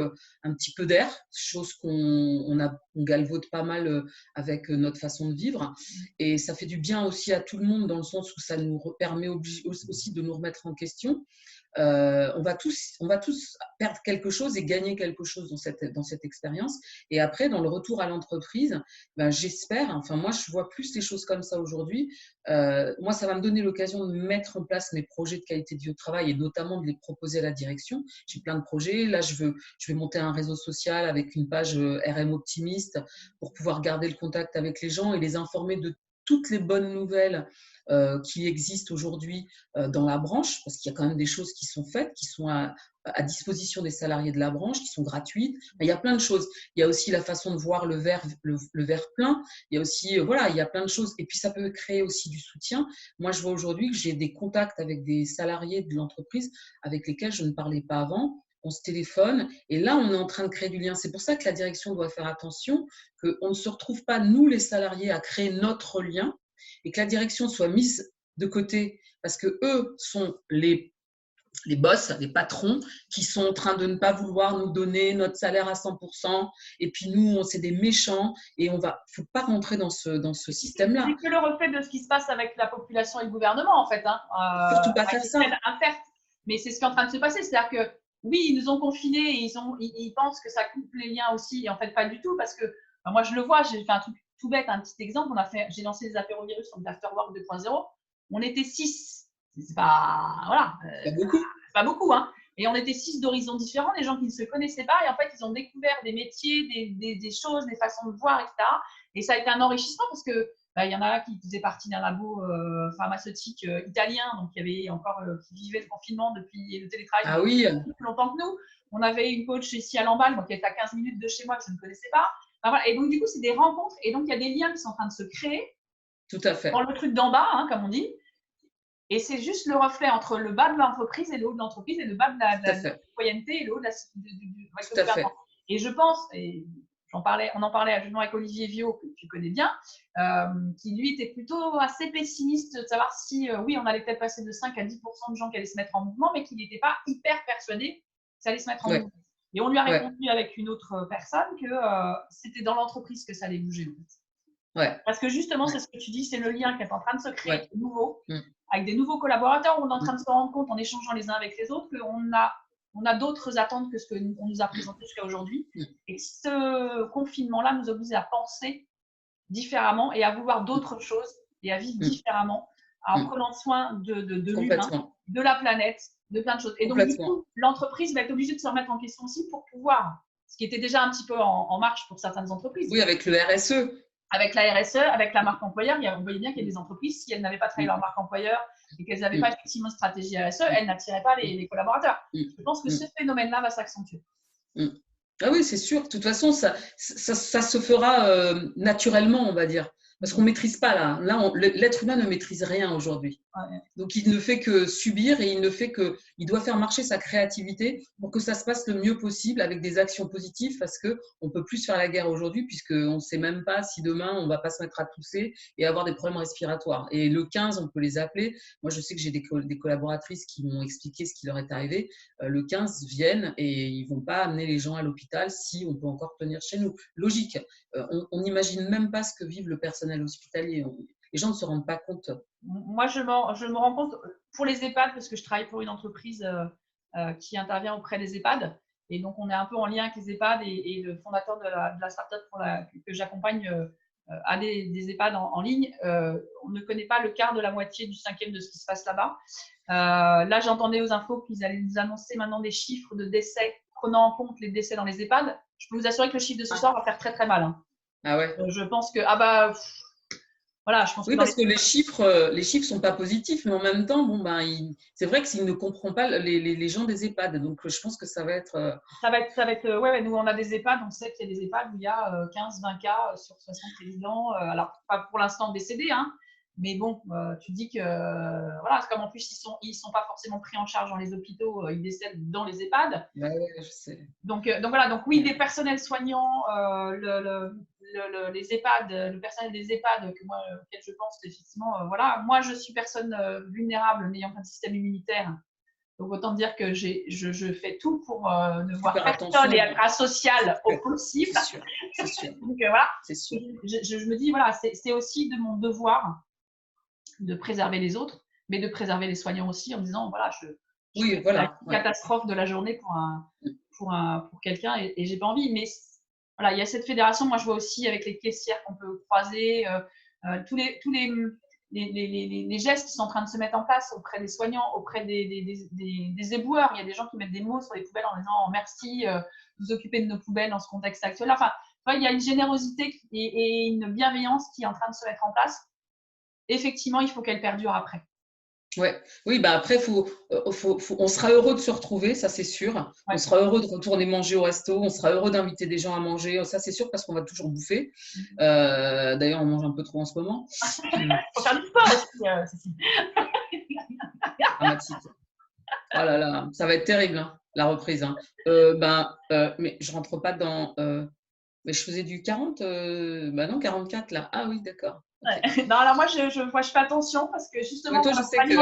un petit peu d'air, chose qu'on galvaude pas mal avec notre façon de vivre. Et ça fait du bien aussi à tout le monde dans le sens où ça nous permet aussi de nous remettre en question. on va tous perdre quelque chose et gagner quelque chose dans cette expérience. Et après, dans le retour à l'entreprise, ben, j'espère, enfin moi je vois plus les choses comme ça aujourd'hui. Moi, ça va me donner l'occasion de mettre en place mes projets de qualité de vie au travail et notamment de les proposer à la direction. J'ai plein de projets. Là, je vais monter un réseau social avec une page RM Optimiste pour pouvoir garder le contact avec les gens et les informer de toutes les bonnes nouvelles qui existent aujourd'hui dans la branche, parce qu'il y a quand même des choses qui sont faites, qui sont à disposition des salariés de la branche, qui sont gratuites. Il y a plein de choses. Il y a aussi la façon de voir le verre plein. Il y a aussi, voilà, il y a plein de choses. Et puis, ça peut créer aussi du soutien. Moi, je vois aujourd'hui que j'ai des contacts avec des salariés de l'entreprise avec lesquels je ne parlais pas avant. On se téléphone et là, on est en train de créer du lien. C'est pour ça que la direction doit faire attention, qu'on ne se retrouve pas, nous, les salariés, à créer notre lien et que la direction soit mise de côté parce que eux sont les boss, les patrons, qui sont en train de ne pas vouloir nous donner notre salaire à 100%. Et puis nous, c'est des méchants et on va, faut pas rentrer dans ce système-là. C'est que le reflet de ce qui se passe avec la population et le gouvernement, en fait. Hein, surtout pas faire ça. Mais c'est ce qui est en train de se passer. C'est-à-dire que oui, ils nous ont confinés et ils pensent que ça coupe les liens aussi. Et en fait, pas du tout parce que moi, je le vois. J'ai fait un truc tout bête, un petit exemple. J'ai lancé les apérovirus sur l'Afterwork 2.0. On était 6. C'est pas, voilà, pas beaucoup. Pas beaucoup, hein. Et on était 6 d'horizons différents, des gens qui ne se connaissaient pas. Et en fait, ils ont découvert des métiers, des choses, des façons de voir, etc. Et ça a été un enrichissement parce que il y en a qui faisaient partie d'un labo pharmaceutique italien, donc il y avait encore qui vivait le confinement depuis le télétravail depuis plus longtemps que nous. On avait une coach ici à Lamballe, qui était à 15 minutes de chez moi, que je ne connaissais pas. Enfin, voilà. Et donc, du coup, c'est des rencontres. Et donc, il y a des liens qui sont en train de se créer. Tout à fait. Dans le truc d'en bas, hein, comme on dit. Et c'est juste le reflet entre le bas de l'entreprise et le haut de l'entreprise et le bas de la citoyenneté et le haut de la Tout à fait. Et je pense, et on en parlait à avec Olivier Viau, que tu connais bien, qui lui était plutôt assez pessimiste de savoir si, oui, on allait peut-être passer de 5 à 10% de gens qui allaient se mettre en mouvement, mais qu'il n'était pas hyper persuadé que ça allait se mettre en mouvement. Et on lui a répondu avec une autre personne que c'était dans l'entreprise que ça allait bouger. Parce que justement, c'est ce que tu dis, c'est le lien qui est en train de se créer de nouveau, avec des nouveaux collaborateurs, où on est en train de se rendre compte en échangeant les uns avec les autres qu'on a d'autres attentes que ce qu'on nous a présenté jusqu'à aujourd'hui. Et ce confinement-là nous oblige à penser différemment et à vouloir d'autres choses et à vivre différemment, en prenant soin de l'humain, de la planète, de plein de choses. Et donc, du coup, l'entreprise va être obligée de se remettre en question aussi pour pouvoir, ce qui était déjà un petit peu en marche pour certaines entreprises. Oui, avec le RSE. Avec la RSE, avec la marque employeur, on voyait bien qu'il y a des entreprises, si elles n'avaient pas travaillé leur marque employeur et qu'elles n'avaient pas effectivement une stratégie RSE, elles n'attiraient pas les collaborateurs. Je pense que ce phénomène-là va s'accentuer. Ah oui, c'est sûr. De toute façon, ça se fera naturellement, on va dire. Parce qu'on ne maîtrise pas là. L'être humain ne maîtrise rien aujourd'hui. Donc, il ne fait que subir et il doit faire marcher sa créativité pour que ça se passe le mieux possible avec des actions positives parce qu'on ne peut plus faire la guerre aujourd'hui puisqu'on ne sait même pas si demain, on ne va pas se mettre à tousser et avoir des problèmes respiratoires. Et le 15, on peut les appeler. Moi, je sais que j'ai des collaboratrices qui m'ont expliqué ce qui leur est arrivé. Le 15 viennent et ils ne vont pas amener les gens à l'hôpital si on peut encore tenir chez nous. Logique. On n'imagine même pas ce que vivent le personnel hospitalier. Les gens ne se rendent pas compte. Moi, je me rends compte pour les EHPAD, parce que je travaille pour une entreprise qui intervient auprès des EHPAD. Et donc, on est un peu en lien avec les EHPAD et le fondateur de la start-up que j'accompagne a des EHPAD en ligne. On ne connaît pas le quart de la moitié du cinquième de ce qui se passe là-bas. Là, j'entendais aux infos qu'ils allaient nous annoncer maintenant des chiffres de décès prenant en compte les décès dans les EHPAD. Je peux vous assurer que le chiffre de ce soir va faire très, très mal. Hein. Ah ouais. Je pense que voilà, je pense parce que les chiffres sont pas positifs, mais en même temps, c'est vrai qu'ils ne comprennent pas les gens des EHPAD. Donc, je pense que ça va être. Ça va être nous, on a des EHPAD, on sait qu'il y a des EHPAD où il y a 15-20 cas sur 60 résidents. Alors, pas pour l'instant décédés, hein, mais bon, tu dis que, voilà, comme en plus, ils sont pas forcément pris en charge dans les hôpitaux, ils décèdent dans les EHPAD. Ouais, je sais. Donc voilà, donc oui, des personnels soignants, les EHPAD, le personnel des EHPAD auquel je pense effectivement, voilà, moi je suis personne vulnérable n'ayant pas de système immunitaire, donc autant dire que je fais tout pour ne voir personne et être asociale au possible. C'est sûr. Donc voilà, c'est sûr. Je me dis voilà, c'est aussi de mon devoir de préserver les autres, mais de préserver les soignants aussi en disant voilà, Oui, voilà. la catastrophe de la journée pour quelqu'un et j'ai pas envie. Mais voilà, il y a cette fédération. Moi, je vois aussi avec les caissières qu'on peut croiser, tous les gestes qui sont en train de se mettre en place auprès des soignants, auprès des éboueurs. Il y a des gens qui mettent des mots sur les poubelles en disant merci, vous occupez de nos poubelles dans ce contexte actuel. Enfin, il y a une générosité et une bienveillance qui est en train de se mettre en place. Effectivement, il faut qu'elle perdure après. Ouais. Oui, bah après, on sera heureux de se retrouver, ça c'est sûr. Ouais. On sera heureux de retourner manger au resto, on sera heureux d'inviter des gens à manger, ça c'est sûr parce qu'on va toujours bouffer. D'ailleurs, on mange un peu trop en ce moment. Il faut faire du sport aussi, Cécile. Dramatique. Oh là là, ça va être terrible, hein, la reprise. Hein. Mais je rentre pas dans. Mais je faisais du 40, bah non, 44 là. Ah oui, d'accord. Okay. Ouais. Non, alors moi, je fais attention parce que justement, toi, je sais que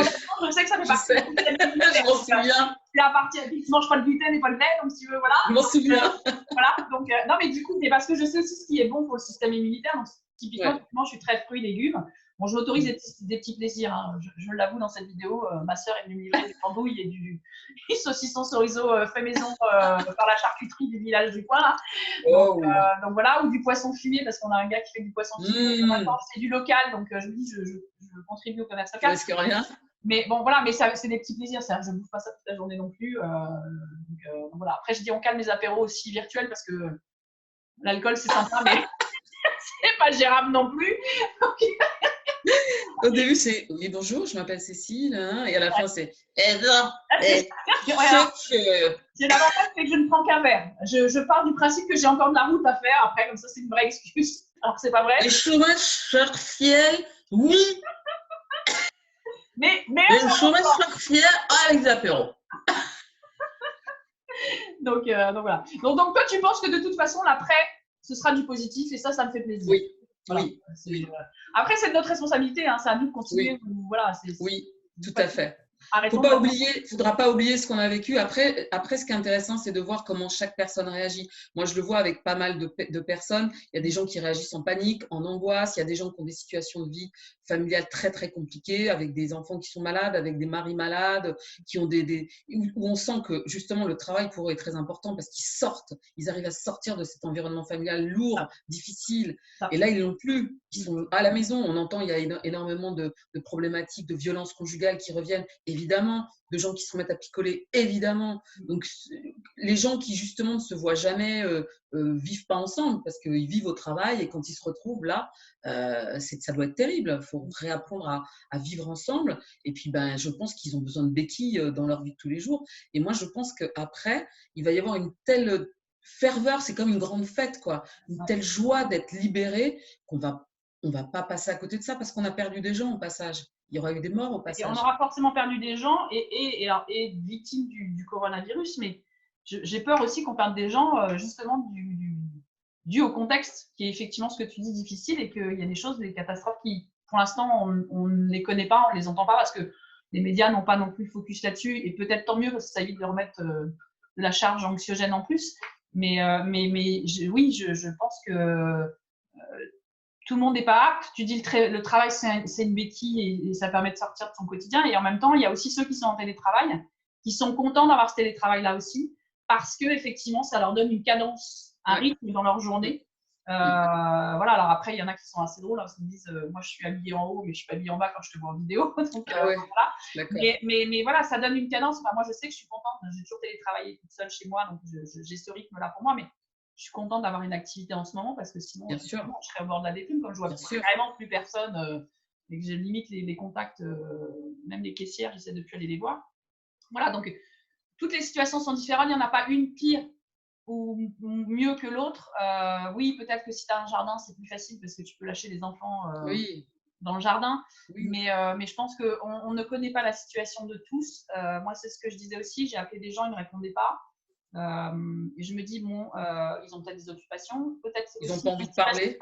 ça fait partie. Je m'en souviens. Tu manges pas le gluten et pas le lait, donc si tu veux, voilà. Je m'en souviens. Voilà, donc, non, mais du coup, c'est parce que je sais aussi ce qui est bon pour le système immunitaire. Donc, typiquement, je suis très fruits et légumes. Bon, je m'autorise des petits plaisirs, hein. Je l'avoue dans cette vidéo, ma sœur est venue me livrer des andouilles et du saucisson chorizo fait maison par la charcuterie du village du coin. Là. Donc voilà, ou du poisson fumé, parce qu'on a un gars qui fait du poisson fumé. C'est du local, donc je me dis, je contribue au commerce local. Presque rien. Mais bon, voilà, mais c'est des petits plaisirs. Je ne bouffe pas ça toute la journée non plus. Donc voilà. Après, je dis, on calme les apéros aussi virtuels parce que l'alcool, c'est sympa, mais c'est pas gérable non plus. Au début, c'est oui, bonjour, je m'appelle Cécile. Hein, et à la fin, c'est J'ai l'avantage, c'est que je ne prends qu'un verre. Je pars du principe que j'ai encore de la route à faire. Après, comme ça, c'est une vraie excuse. Alors, c'est pas vrai. Les chômages partiels, oui. Mais les chômages partiels avec des apéros. donc voilà. Donc, toi, tu penses que de toute façon, l'après, ce sera du positif et ça me fait plaisir. Oui. Voilà. Oui. Après, c'est de notre responsabilité. Hein, c'est à nous de continuer. Oui, voilà, oui, tout à fait. Il ne faudra pas oublier ce qu'on a vécu. Après, ce qui est intéressant, c'est de voir comment chaque personne réagit. Moi, je le vois avec pas mal de personnes. Il y a des gens qui réagissent en panique, en angoisse. Il y a des gens qui ont des situations de vie familiale très, très compliquées, avec des enfants qui sont malades, avec des maris malades, qui ont où on sent que justement le travail pour eux est très important parce qu'ils sortent. Ils arrivent à sortir de cet environnement familial lourd, difficile. Et là, ils l'ont plus. Ils sont à la maison. On entend, il y a énormément de problématiques, de violences conjugales qui reviennent. Évidemment, de gens qui se remettent à picoler, évidemment. Donc, les gens qui, justement, ne se voient jamais, vivent pas ensemble parce qu'ils vivent au travail et quand ils se retrouvent là, ça doit être terrible. Il faut réapprendre à vivre ensemble. Et puis, je pense qu'ils ont besoin de béquilles dans leur vie de tous les jours. Et moi, je pense qu'après, il va y avoir une telle ferveur, c'est comme une grande fête, quoi. Une telle joie d'être libéré qu'on on va pas passer à côté de ça parce qu'on a perdu des gens au passage. Il y aura eu des morts au passage. Et on aura forcément perdu des gens et victimes du coronavirus, mais j'ai peur aussi qu'on perde des gens justement dû au contexte qui est effectivement ce que tu dis difficile et qu'il y a des choses, des catastrophes qui, pour l'instant, on ne les connaît pas, on ne les entend pas parce que les médias n'ont pas non plus le focus là-dessus et peut-être tant mieux parce que ça évite de remettre de la charge anxiogène en plus. Mais je pense que tout le monde n'est pas apte. Tu dis le travail, c'est une béquille et ça permet de sortir de son quotidien. Et en même temps, il y a aussi ceux qui sont en télétravail, qui sont contents d'avoir ce télétravail-là aussi, parce que effectivement, ça leur donne une cadence, un rythme dans leur journée. Voilà. Alors après, il y en a qui sont assez drôles, hein, qui me disent, moi, je suis habillée en haut, mais je suis pas habillée en bas quand je te vois en vidéo. Donc, voilà. Mais voilà, ça donne une cadence. Enfin, moi, je sais que je suis contente. J'ai toujours télétravaillé toute seule chez moi, donc j'ai ce rythme-là pour moi. Mais je suis contente d'avoir une activité en ce moment parce que sinon, je serais au bord de la déprime comme je vois vraiment plus personne et que je limite les contacts, même les caissières, j'essaie de plus aller les voir. Voilà, donc toutes les situations sont différentes, il n'y en a pas une pire ou mieux que l'autre. Oui, peut-être que si tu as un jardin, c'est plus facile parce que tu peux lâcher les enfants dans le jardin, mais je pense qu'on ne connaît pas la situation de tous. Moi, c'est ce que je disais aussi, j'ai appelé des gens, ils ne me répondaient pas. Et je me dis, bon, ils ont peut-être des occupations, peut-être ils n'ont pas envie de parler.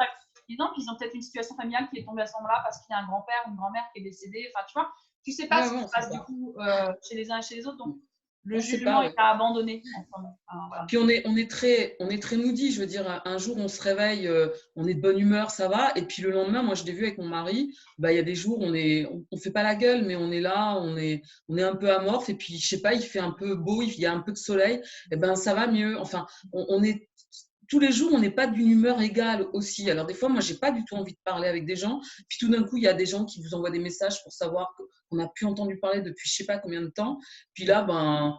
Non, puis ils ont peut-être une situation familiale qui est tombée à ce moment-là parce qu'il y a un grand-père ou une grand-mère qui est décédé. Enfin, tu vois, tu sais pas ce qui se passe du coup chez les uns et chez les autres. Donc, le on sait pas. jugement est à abandonner en ce moment. Alors, voilà. Puis on est très moody. Je veux dire, un jour on se réveille, on est de bonne humeur, ça va. Et puis le lendemain, moi je l'ai vu avec mon mari, bah, il y a des jours on fait pas la gueule, mais on est là, on est un peu amorphe. Et puis je sais pas, il fait un peu beau, il y a un peu de soleil, et ben ça va mieux. Enfin, on est tous les jours, on n'est pas d'une humeur égale aussi. Alors des fois, moi j'ai pas du tout envie de parler avec des gens. Puis tout d'un coup, il y a des gens qui vous envoient des messages pour savoir qu'on n'a plus entendu parler depuis je sais pas combien de temps. Puis là, ben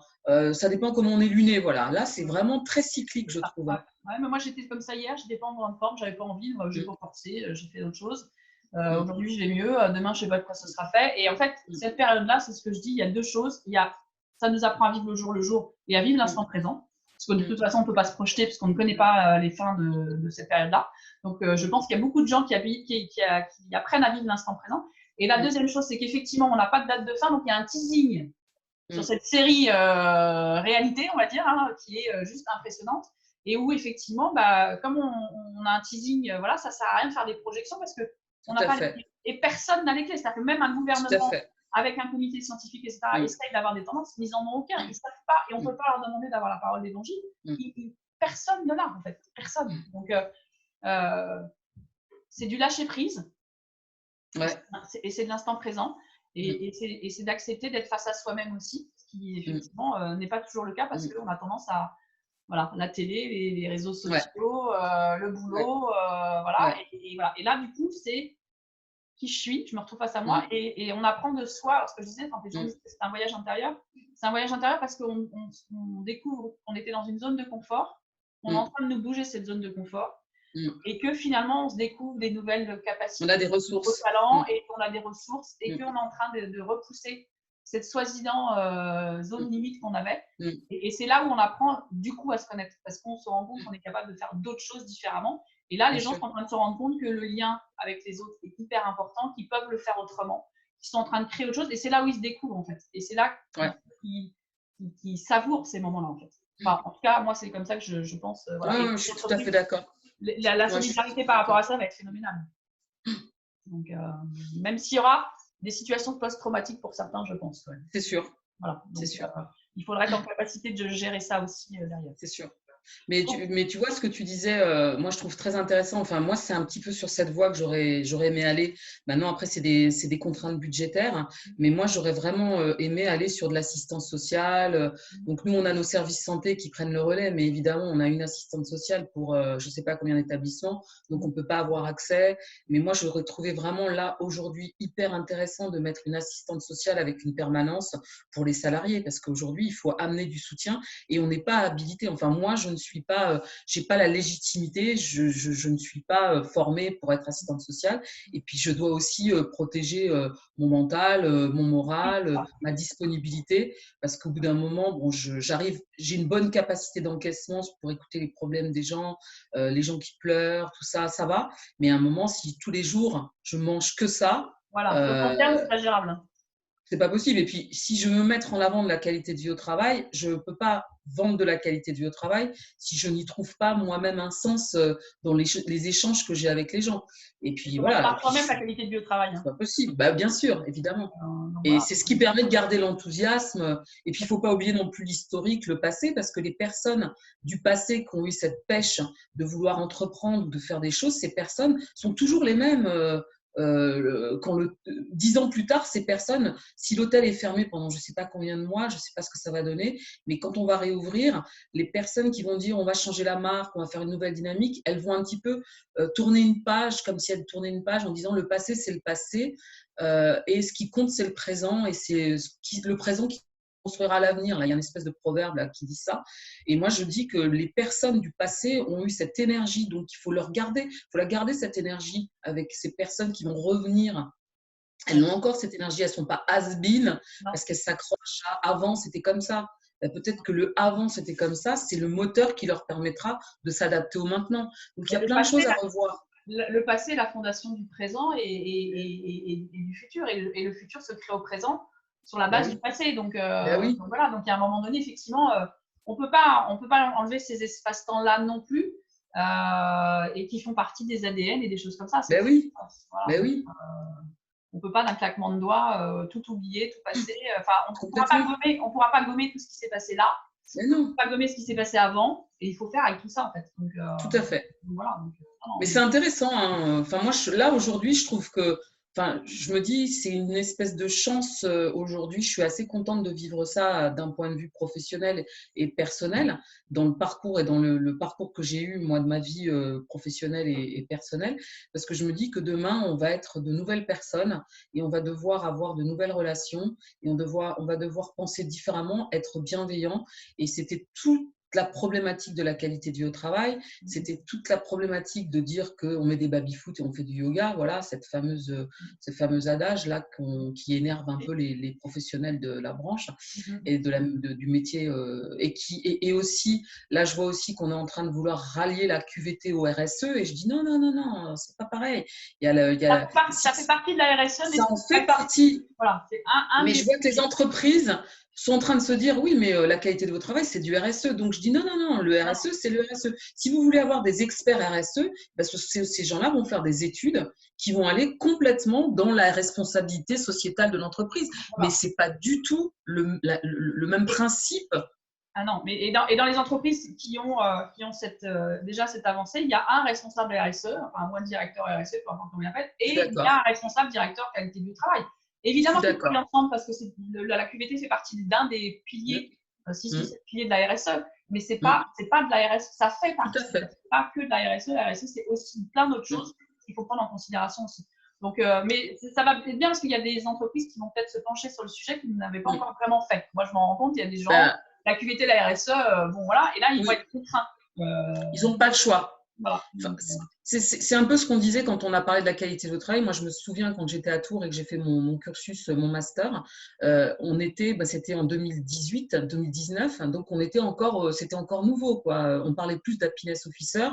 ça dépend comment on est luné, voilà. Là, c'est vraiment très cyclique, je trouve. Ouais. Ouais, mais moi, j'étais comme ça hier, j'étais pas en grande forme, j'avais pas envie, je n'ai pas forcé, j'ai fait autre chose. Aujourd'hui, je vais mieux, demain, je sais pas de quoi ce sera fait. Et en fait, cette période-là, c'est ce que je dis, il y a deux choses. Ça nous apprend à vivre le jour et à vivre l'instant présent. Parce que de toute façon, on ne peut pas se projeter parce qu'on ne connaît pas les fins de cette période-là. Donc, je pense qu'il y a beaucoup de gens qui apprennent à vivre l'instant présent. Et la deuxième chose, c'est qu'effectivement, on n'a pas de date de fin, donc il y a un teasing sur cette série réalité, on va dire, hein, qui est juste impressionnante. Et où effectivement, bah, comme on a un teasing, voilà, ça sert à rien de faire des projections parce que on n'a pas les clés. Et personne n'a les clés. C'est-à-dire que même un gouvernement avec un comité scientifique, etc., essaye d'avoir des tendances, mais ils n'en ont aucun. Ils ne savent pas et on ne peut pas leur demander d'avoir la parole d'évangile. Personne ne l'a, en fait. Personne. Donc, c'est du lâcher-prise. Ouais. Et c'est de l'instant présent. Et c'est d'accepter d'être face à soi-même aussi, ce qui effectivement n'est pas toujours le cas parce qu'on a tendance à la télé, les réseaux sociaux, le boulot, voilà. Et voilà. Et là, du coup, c'est qui je suis, je me retrouve face à moi et on apprend de soi. Alors, ce que je disais, c'est un voyage intérieur. C'est un voyage intérieur parce qu'on découvre qu'on était dans une zone de confort, on est en train de nous bouger cette zone de confort. Et que finalement, on se découvre des nouvelles capacités, on a des ressources, talents, et qu'on a des ressources, et qu'on est en train de repousser cette soi-disant zone limite qu'on avait. Et c'est là où on apprend du coup à se connaître, parce qu'on se rend compte qu'on est capable de faire d'autres choses différemment. Et là, les gens sont en train de se rendre compte que le lien avec les autres est hyper important, qu'ils peuvent le faire autrement, qu'ils sont en train de créer autre chose. Et c'est là où ils se découvrent, en fait. Et c'est là qu'ils savourent ces moments-là, en fait. Enfin, en tout cas, moi, c'est comme ça que je pense. Voilà. Je suis tout à fait d'accord. La solidarité par rapport à ça va être phénoménale. Donc, même s'il y aura des situations post-traumatiques pour certains, je pense. Ouais. C'est sûr. Voilà. C'est sûr. Il faudrait être en capacité de gérer ça aussi derrière. C'est sûr. Mais tu vois ce que tu disais, moi je trouve très intéressant. Enfin, moi, c'est un petit peu sur cette voie que j'aurais aimé aller. Maintenant, après, c'est des contraintes budgétaires. Mais moi, j'aurais vraiment aimé aller sur de l'assistance sociale. Donc, nous, on a nos services santé qui prennent le relais. Mais évidemment, on a une assistante sociale pour je ne sais pas combien d'établissements. Donc, on ne peut pas avoir accès. Mais moi, j'aurais trouvé vraiment là, aujourd'hui, hyper intéressant de mettre une assistante sociale avec une permanence pour les salariés. Parce qu'aujourd'hui, il faut amener du soutien et on n'est pas habilité. Enfin, moi, je ne suis pas, j'ai pas la légitimité, je ne suis pas formée pour être assistante sociale. Et puis, je dois aussi protéger mon mental, mon moral, ma disponibilité, parce qu'au bout d'un moment, bon, j'ai une bonne capacité d'encaissement pour écouter les problèmes des gens, les gens qui pleurent, tout ça, ça va. Mais à un moment, si tous les jours, je mange que ça, voilà, le long terme, c'est pas gérable. C'est pas possible. Et puis, si je veux mettre en avant de la qualité de vie au travail, je ne peux pas vendre de la qualité de vie au travail si je n'y trouve pas moi-même un sens dans les échanges que j'ai avec les gens. Et puis, voilà. Toi-même la qualité de vie au travail. C'est pas possible. Bah, bien sûr, évidemment. Et c'est ce qui permet de garder l'enthousiasme. Et puis, il ne faut pas oublier non plus l'historique, le passé, parce que les personnes du passé qui ont eu cette pêche de vouloir entreprendre, de faire des choses, ces personnes sont toujours les mêmes. 10 ans plus tard, ces personnes, si l'hôtel est fermé pendant je ne sais pas combien de mois, je ne sais pas ce que ça va donner, mais quand on va réouvrir, les personnes qui vont dire on va changer la marque, on va faire une nouvelle dynamique, elles vont un petit peu tourner une page, comme si elles tournaient une page en disant le passé, c'est le passé, et ce qui compte, c'est le présent, et c'est le présent qui construira l'avenir. Là, il y a une espèce de proverbe là, qui dit ça. Et moi, je dis que les personnes du passé ont eu cette énergie, donc il faut leur garder, il faut la garder cette énergie avec ces personnes qui vont revenir. Elles ont encore cette énergie, elles ne sont pas has-been parce qu'elles s'accrochent à avant, c'était comme ça. Peut-être que le avant, c'était comme ça, c'est le moteur qui leur permettra de s'adapter au maintenant. Donc, il y a plein de choses à revoir. Le passé est la fondation du présent et du futur. Et le futur se crée au présent sur la base du passé. Donc, donc voilà, donc il y a un moment donné, effectivement, on peut pas enlever ces espaces-temps-là non plus et qui font partie des ADN et des choses comme ça. Ben oui, voilà. Ben oui. On ne peut pas d'un claquement de doigts tout oublier, tout passer. Enfin, on ne pourra pas gommer tout ce qui s'est passé là. Mais non. On ne peut pas gommer ce qui s'est passé avant. Et il faut faire avec tout ça, en fait. Donc, tout à fait. Voilà. Mais c'est intéressant. Hein. Enfin, moi, là, aujourd'hui, je trouve que, enfin, je me dis, c'est une espèce de chance aujourd'hui. Je suis assez contente de vivre ça d'un point de vue professionnel et personnel, dans le parcours et dans le parcours que j'ai eu, moi, de ma vie professionnelle et personnelle, parce que je me dis que demain, on va être de nouvelles personnes et on va devoir avoir de nouvelles relations et on va devoir penser différemment, être bienveillant. Et c'était tout la problématique de la qualité de vie au travail, c'était toute la problématique de dire qu'on met des baby-foot et on fait du yoga, voilà, cette fameuse adage-là qui énerve un peu les professionnels de la branche et du métier. Et aussi, là, je vois aussi qu'on est en train de vouloir rallier la QVT au RSE et je dis non, c'est pas pareil. Ça fait partie de la RSE. Ça en fait partie. Voilà, mais je vois que les entreprises sont en train de se dire oui, mais la qualité de votre travail, c'est du RSE. Donc, je dis non, le RSE, c'est le RSE. Si vous voulez avoir des experts RSE, parce que ces gens-là vont faire des études qui vont aller complètement dans la responsabilité sociétale de l'entreprise. Voilà. Mais ce n'est pas du tout le même principe. Ah non, mais et dans les entreprises qui ont déjà cette avancée, il y a un responsable RSE, enfin un directeur RSE, peu importe comment on l'appelle, et il y a un responsable directeur qualité du travail. Évidemment, ils travaillent ensemble parce que la QVT fait partie d'un des piliers, c'est le pilier de la RSE, mais c'est pas de la RSE, ça fait partie. C'est pas que de la RSE. La RSE, c'est aussi plein d'autres choses qu'il faut prendre en considération aussi. Donc, mais ça va peut-être bien parce qu'il y a des entreprises qui vont peut-être se pencher sur le sujet qu'ils n'avaient pas encore vraiment fait. Moi, je m'en rends compte, il y a des gens, la QVT, la RSE, bon voilà, et là, ils vont être contraints. Ils n'ont pas le choix. Voilà. Enfin, c'est un peu ce qu'on disait quand on a parlé de la qualité de travail. Moi, je me souviens quand j'étais à Tours et que j'ai fait mon cursus, mon master, c'était en 2018, 2019, donc c'était encore nouveau, quoi. On parlait plus d'happiness officer.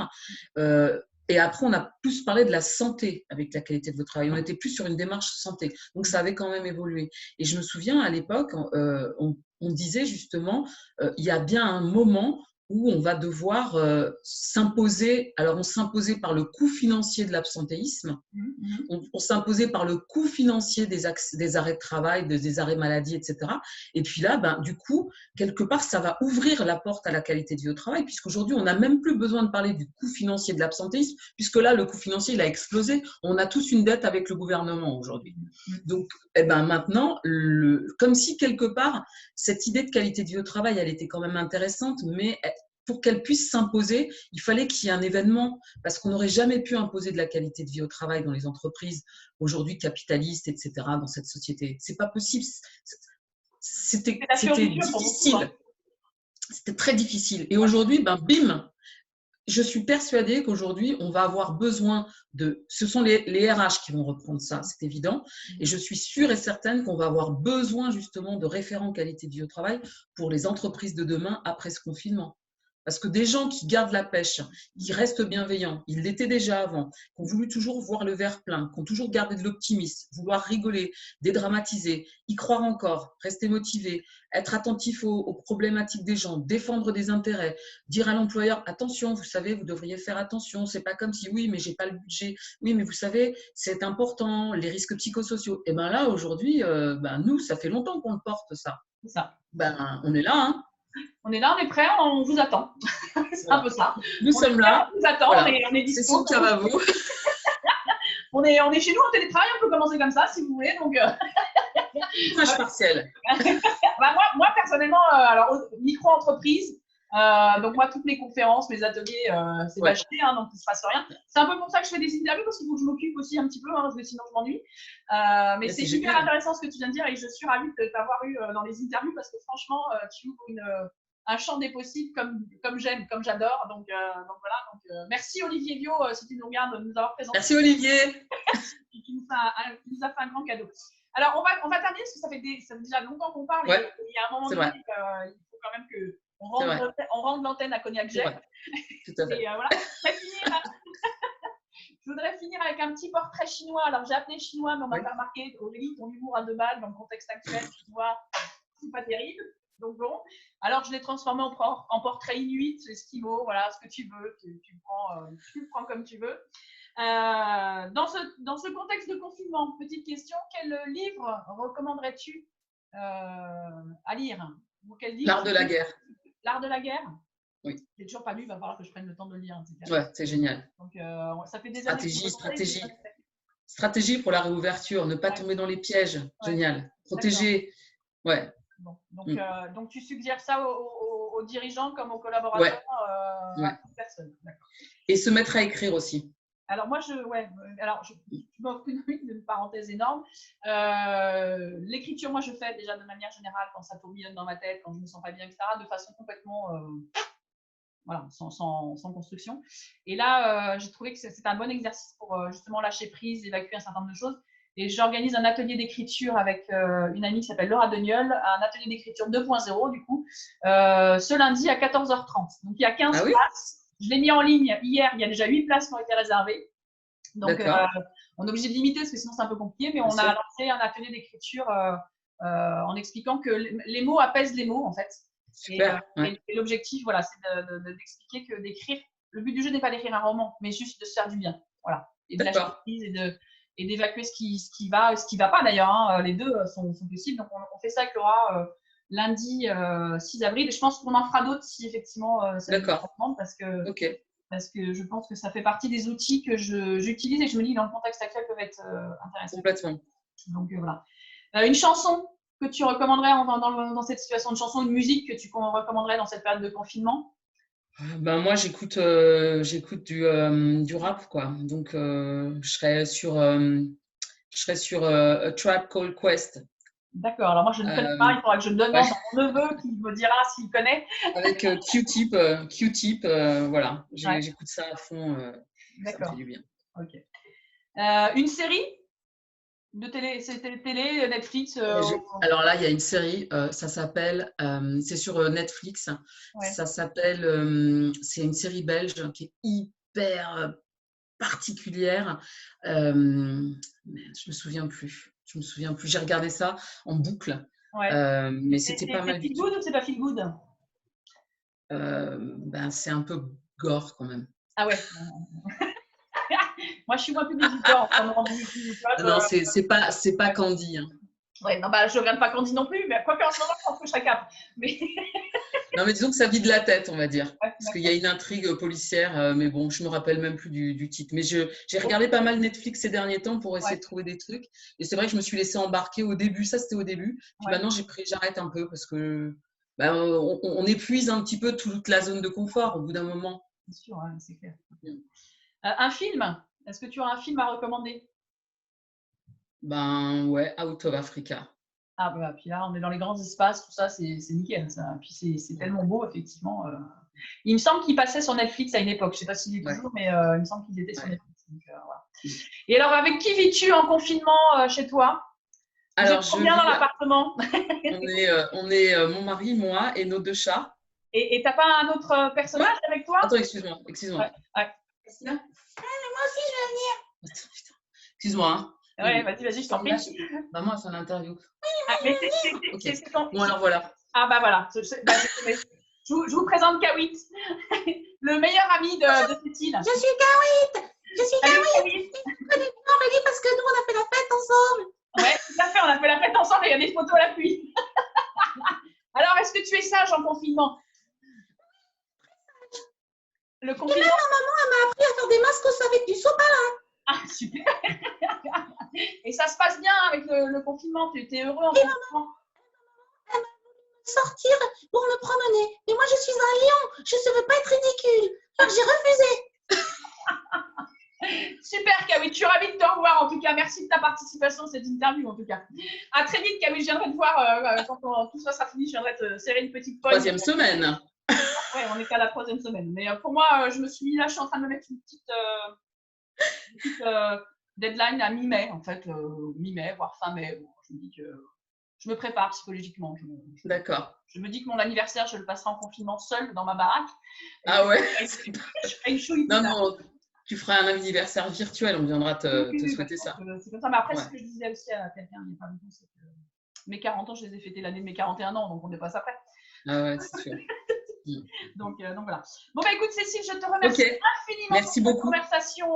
Et après, on a plus parlé de la santé avec la qualité de votre travail. On était plus sur une démarche santé. Donc, ça avait quand même évolué. Et je me souviens, à l'époque, on disait justement, il y a bien un moment où on va devoir s'imposer. Alors, on s'imposait par le coût financier de l'absentéisme, on s'imposait par le coût financier des arrêts de travail, des arrêts maladie, etc. Et puis là, du coup, quelque part, ça va ouvrir la porte à la qualité de vie au travail, puisqu'aujourd'hui, on n'a même plus besoin de parler du coût financier de l'absentéisme, puisque là, le coût financier, il a explosé. On a tous une dette avec le gouvernement aujourd'hui. Donc, maintenant, comme si quelque part, cette idée de qualité de vie au travail, elle était quand même intéressante, mais pour qu'elle puisse s'imposer, il fallait qu'il y ait un événement, parce qu'on n'aurait jamais pu imposer de la qualité de vie au travail dans les entreprises aujourd'hui capitalistes, etc., dans cette société. C'est pas possible. C'était difficile. C'était très difficile. Et aujourd'hui, bim, je suis persuadée qu'aujourd'hui, on va avoir besoin de… Ce sont les RH qui vont reprendre ça, c'est évident. Et je suis sûre et certaine qu'on va avoir besoin justement de référents qualité de vie au travail pour les entreprises de demain après ce confinement. Parce que des gens qui gardent la pêche, qui restent bienveillants, ils l'étaient déjà avant, qui ont voulu toujours voir le verre plein, qui ont toujours gardé de l'optimisme, vouloir rigoler, dédramatiser, y croire encore, rester motivé, être attentif aux problématiques des gens, défendre des intérêts, dire à l'employeur, attention, vous savez, vous devriez faire attention, c'est pas comme si, oui, mais j'ai pas le budget, oui, mais vous savez, c'est important, les risques psychosociaux. Et bien là, aujourd'hui, nous, ça fait longtemps qu'on le porte, ça. C'est ça. On est là, hein. On est là, on est prêts, on vous attend. C'est un peu ça. Nous sommes là. On vous attend, voilà. on est dispo. C'est son Cavavo. on est chez nous en télétravail, on peut commencer comme ça si vous voulez. Donc, Tâche partielle. moi, personnellement, alors micro-entreprise, donc moi, toutes mes conférences, mes ateliers, c'est d'acheter, donc il ne se passe rien. C'est un peu pour ça que je fais des interviews, parce qu'il faut que je m'occupe aussi un petit peu, parce que sinon je m'ennuie. Mais c'est hyper intéressant ce que tu viens de dire, et je suis ravie de t'avoir eu dans les interviews, parce que franchement, tu ouvres un champ des possibles comme j'aime, comme j'adore. Donc voilà. Merci Olivier Viau, si tu nous regardes, de nous avoir présenté. Merci Olivier. qui nous a fait un grand cadeau. Alors on va terminer parce que ça fait déjà longtemps qu'on parle. Ouais, et il y a un moment donné, il faut quand même qu'on rende l'antenne à Cognac Jet. Tout à fait. Et voilà. Je voudrais finir avec un petit portrait chinois. Alors j'ai appelé chinois, mais on m'a fait remarquer, Aurélie, ton humour à 2 balles dans le contexte actuel chinois, c'est pas terrible. Donc bon, alors je l'ai transformé en portrait inuit, esquimau, voilà, ce que tu veux, tu le prends comme tu veux. Dans ce contexte de confinement, petite question, quel livre recommanderais-tu à lire? Ou quel livre? L'art de la guerre. L'art de la guerre? Oui. Je n'ai toujours pas lu, il va falloir que je prenne le temps de le lire. Ouais, c'est génial. Donc, ça fait des années que Stratégie pour la réouverture, ne pas tomber dans les pièges. Génial. Protéger. Ouais. Bon. Donc, tu suggères ça aux dirigeants comme aux collaborateurs, à toute personne. Et se mettre à écrire aussi. Alors moi, je m'offre une parenthèse énorme. L'écriture, moi, je fais déjà de manière générale quand ça tourbillonne dans ma tête, quand je me sens pas bien, etc., de façon complètement, voilà, sans construction. Et là, j'ai trouvé que c'est un bon exercice pour justement lâcher prise, évacuer un certain nombre de choses. Et j'organise un atelier d'écriture avec une amie qui s'appelle Laura Deniol, un atelier d'écriture 2.0 du coup, ce lundi à 14h30. Donc il y a 15 places. Je l'ai mis en ligne hier, il y a déjà 8 places qui ont été réservées. Donc on est obligé de limiter parce que sinon c'est un peu compliqué, mais on a lancé un atelier d'écriture en expliquant que les mots apaisent les mots en fait. Super, et l'objectif, voilà, c'est d'expliquer que d'écrire, le but du jeu n'est pas d'écrire un roman, mais juste de se faire du bien. Voilà. Et de lâcher prise et d'évacuer ce qui va, ce qui va pas d'ailleurs. Hein. Les deux sont possibles. Donc, on fait ça avec Laura lundi 6 avril. Et je pense qu'on en fera d'autres si effectivement ça vous demande parce que je pense que ça fait partie des outils que j'utilise et je me dis dans le contexte actuel peuvent être intéressants. Complètement. Donc, voilà. Une chanson que tu recommanderais dans cette situation, de chanson, une musique que tu recommanderais dans cette période de confinement? Ben moi, j'écoute du rap, quoi. Donc, je serais sur A Tribe Called Quest. D'accord. Alors, moi, je ne connais pas. Il faudra que je demande à mon neveu qui me dira s'il connaît. Avec Q-Tip, voilà. J'écoute ça à fond. Ça me fait du bien. Ok. Une série de télé, Netflix Alors là, il y a une série, ça s'appelle, c'est sur Netflix, ça s'appelle, c'est une série belge qui est hyper particulière. Je me souviens plus. J'ai regardé ça en boucle, mais c'était pas mal. C'est feel good ou c'est pas feel good? Ben, c'est un peu gore quand même. Ah ouais. Moi, je suis moins public du corps. Non, c'est pas Candy. Hein. Ouais, non, bah, je regarde pas Candy non plus, mais quoi qu'en ce moment, je pense que je serais cap. Mais... Non, mais disons que ça vide la tête, on va dire. Parce qu'il y a une intrigue policière, mais bon, je me rappelle même plus du titre. Mais j'ai regardé pas mal Netflix ces derniers temps pour essayer de trouver des trucs. Et c'est vrai que je me suis laissée embarquer au début. Ça, c'était au début. Puis maintenant, j'arrête un peu parce que bah, on épuise un petit peu toute la zone de confort au bout d'un moment. C'est sûr, hein, c'est clair. Un film? Est-ce que tu as un film à recommander? Ben ouais, Out of Africa. Ah bah, puis là, on est dans les grands espaces, tout ça, c'est nickel. Ça. Puis c'est tellement beau, effectivement. Il me semble qu'il passait sur Netflix à une époque. Je ne sais pas s'il est toujours, mais il me semble qu'il était sur Netflix. Donc, voilà. Et alors, avec qui vis-tu en confinement chez toi? Alors, je viens dans l'appartement. On est mon mari, moi et nos 2 chats. Et t'as pas un autre personnage avec toi? Attends, excuse-moi. Christina? Moi aussi, je veux venir. Attends, putain. Excuse-moi. Hein. Ouais, vas-y, je t'en prie. Maman, elle fait l'interview. C'est ton... Bon, alors voilà. Ah bah voilà. Je vous présente Kawit, le meilleur ami de Cécile. Je suis Kawit. Aurélie, parce que nous, on a fait la fête ensemble. Ouais, tout à fait, on a fait la fête ensemble et il y a des photos à la pluie. Alors, est-ce que tu es sage en confinement? Le confinement. Et là, ma maman, elle m'a appris à faire des masques avec du sopalin. Ah, super. Et ça se passe bien avec le confinement? Tu étais heureux en confinement? Elle m'a voulu sortir pour me promener. Mais moi, je suis un lion. Je ne veux pas être ridicule. Alors, j'ai refusé. Super, Kawit. Je suis ravie de te revoir. En tout cas, merci de ta participation à cette interview. En tout cas, à très vite, Kawit. Je viendrai te voir quand tout ça sera fini. Je viendrai te serrer une petite poigne. 3e semaine. Ouais, on est qu'à la 3e semaine. Mais pour moi, je me suis mis là. Je suis en train de me mettre une petite deadline à mi-mai, en fait, mi-mai, voire fin mai. Bon, je me dis que je me prépare psychologiquement. D'accord. Je me dis que mon anniversaire, je le passerai en confinement seul dans ma baraque. Ah ouais. Je ferai une chouille. Non, tu feras un anniversaire virtuel, on viendra te souhaiter ça. C'est comme ça, mais après, ce que je disais aussi à quelqu'un il n'y a pas longtemps, c'est que mes 40 ans, je les ai fêtés l'année de mes 41 ans, donc on dépasse après. Ah ouais, c'est sûr. Donc voilà. Bon, bah écoute, Cécile, je te remercie infiniment Merci pour cette beaucoup. conversation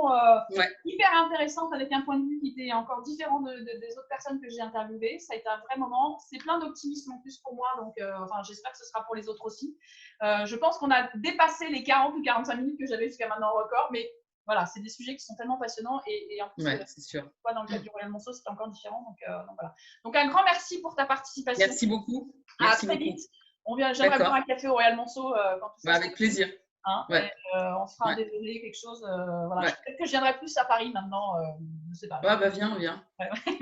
Ouais. hyper intéressante avec un point de vue qui était encore différent des autres personnes que j'ai interviewées. Ça a été un vrai moment. C'est plein d'optimisme en plus pour moi, donc enfin, j'espère que ce sera pour les autres aussi. Je pense qu'on a dépassé les 40 ou 45 minutes que j'avais jusqu'à maintenant en record, mais voilà, c'est des sujets qui sont tellement passionnants et en plus, Ouais, c'est sûr. dans le cadre du Royal Monceau, c'était encore différent. Donc voilà. Donc un grand merci pour ta participation. Merci beaucoup. À Merci très beaucoup. vite. J'aimerais boire un café au Royal Monceau quand tout ça Bah, avec plaisir. hein, Ouais. et, on se fera un Ouais. déjeuner, quelque chose. Voilà. Ouais. Peut-être que je viendrai plus à Paris maintenant. Je sais pas. Ouais, bah viens, viens.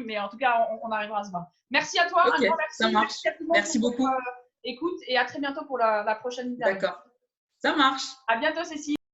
Mais en tout cas, on arrivera à se voir. Merci à toi. Ok, Un grand merci. ça marche. Merci à tout le monde Merci pour beaucoup. votre écoute et à très bientôt pour la prochaine interview. D'accord. Ça marche. À bientôt, Cécile.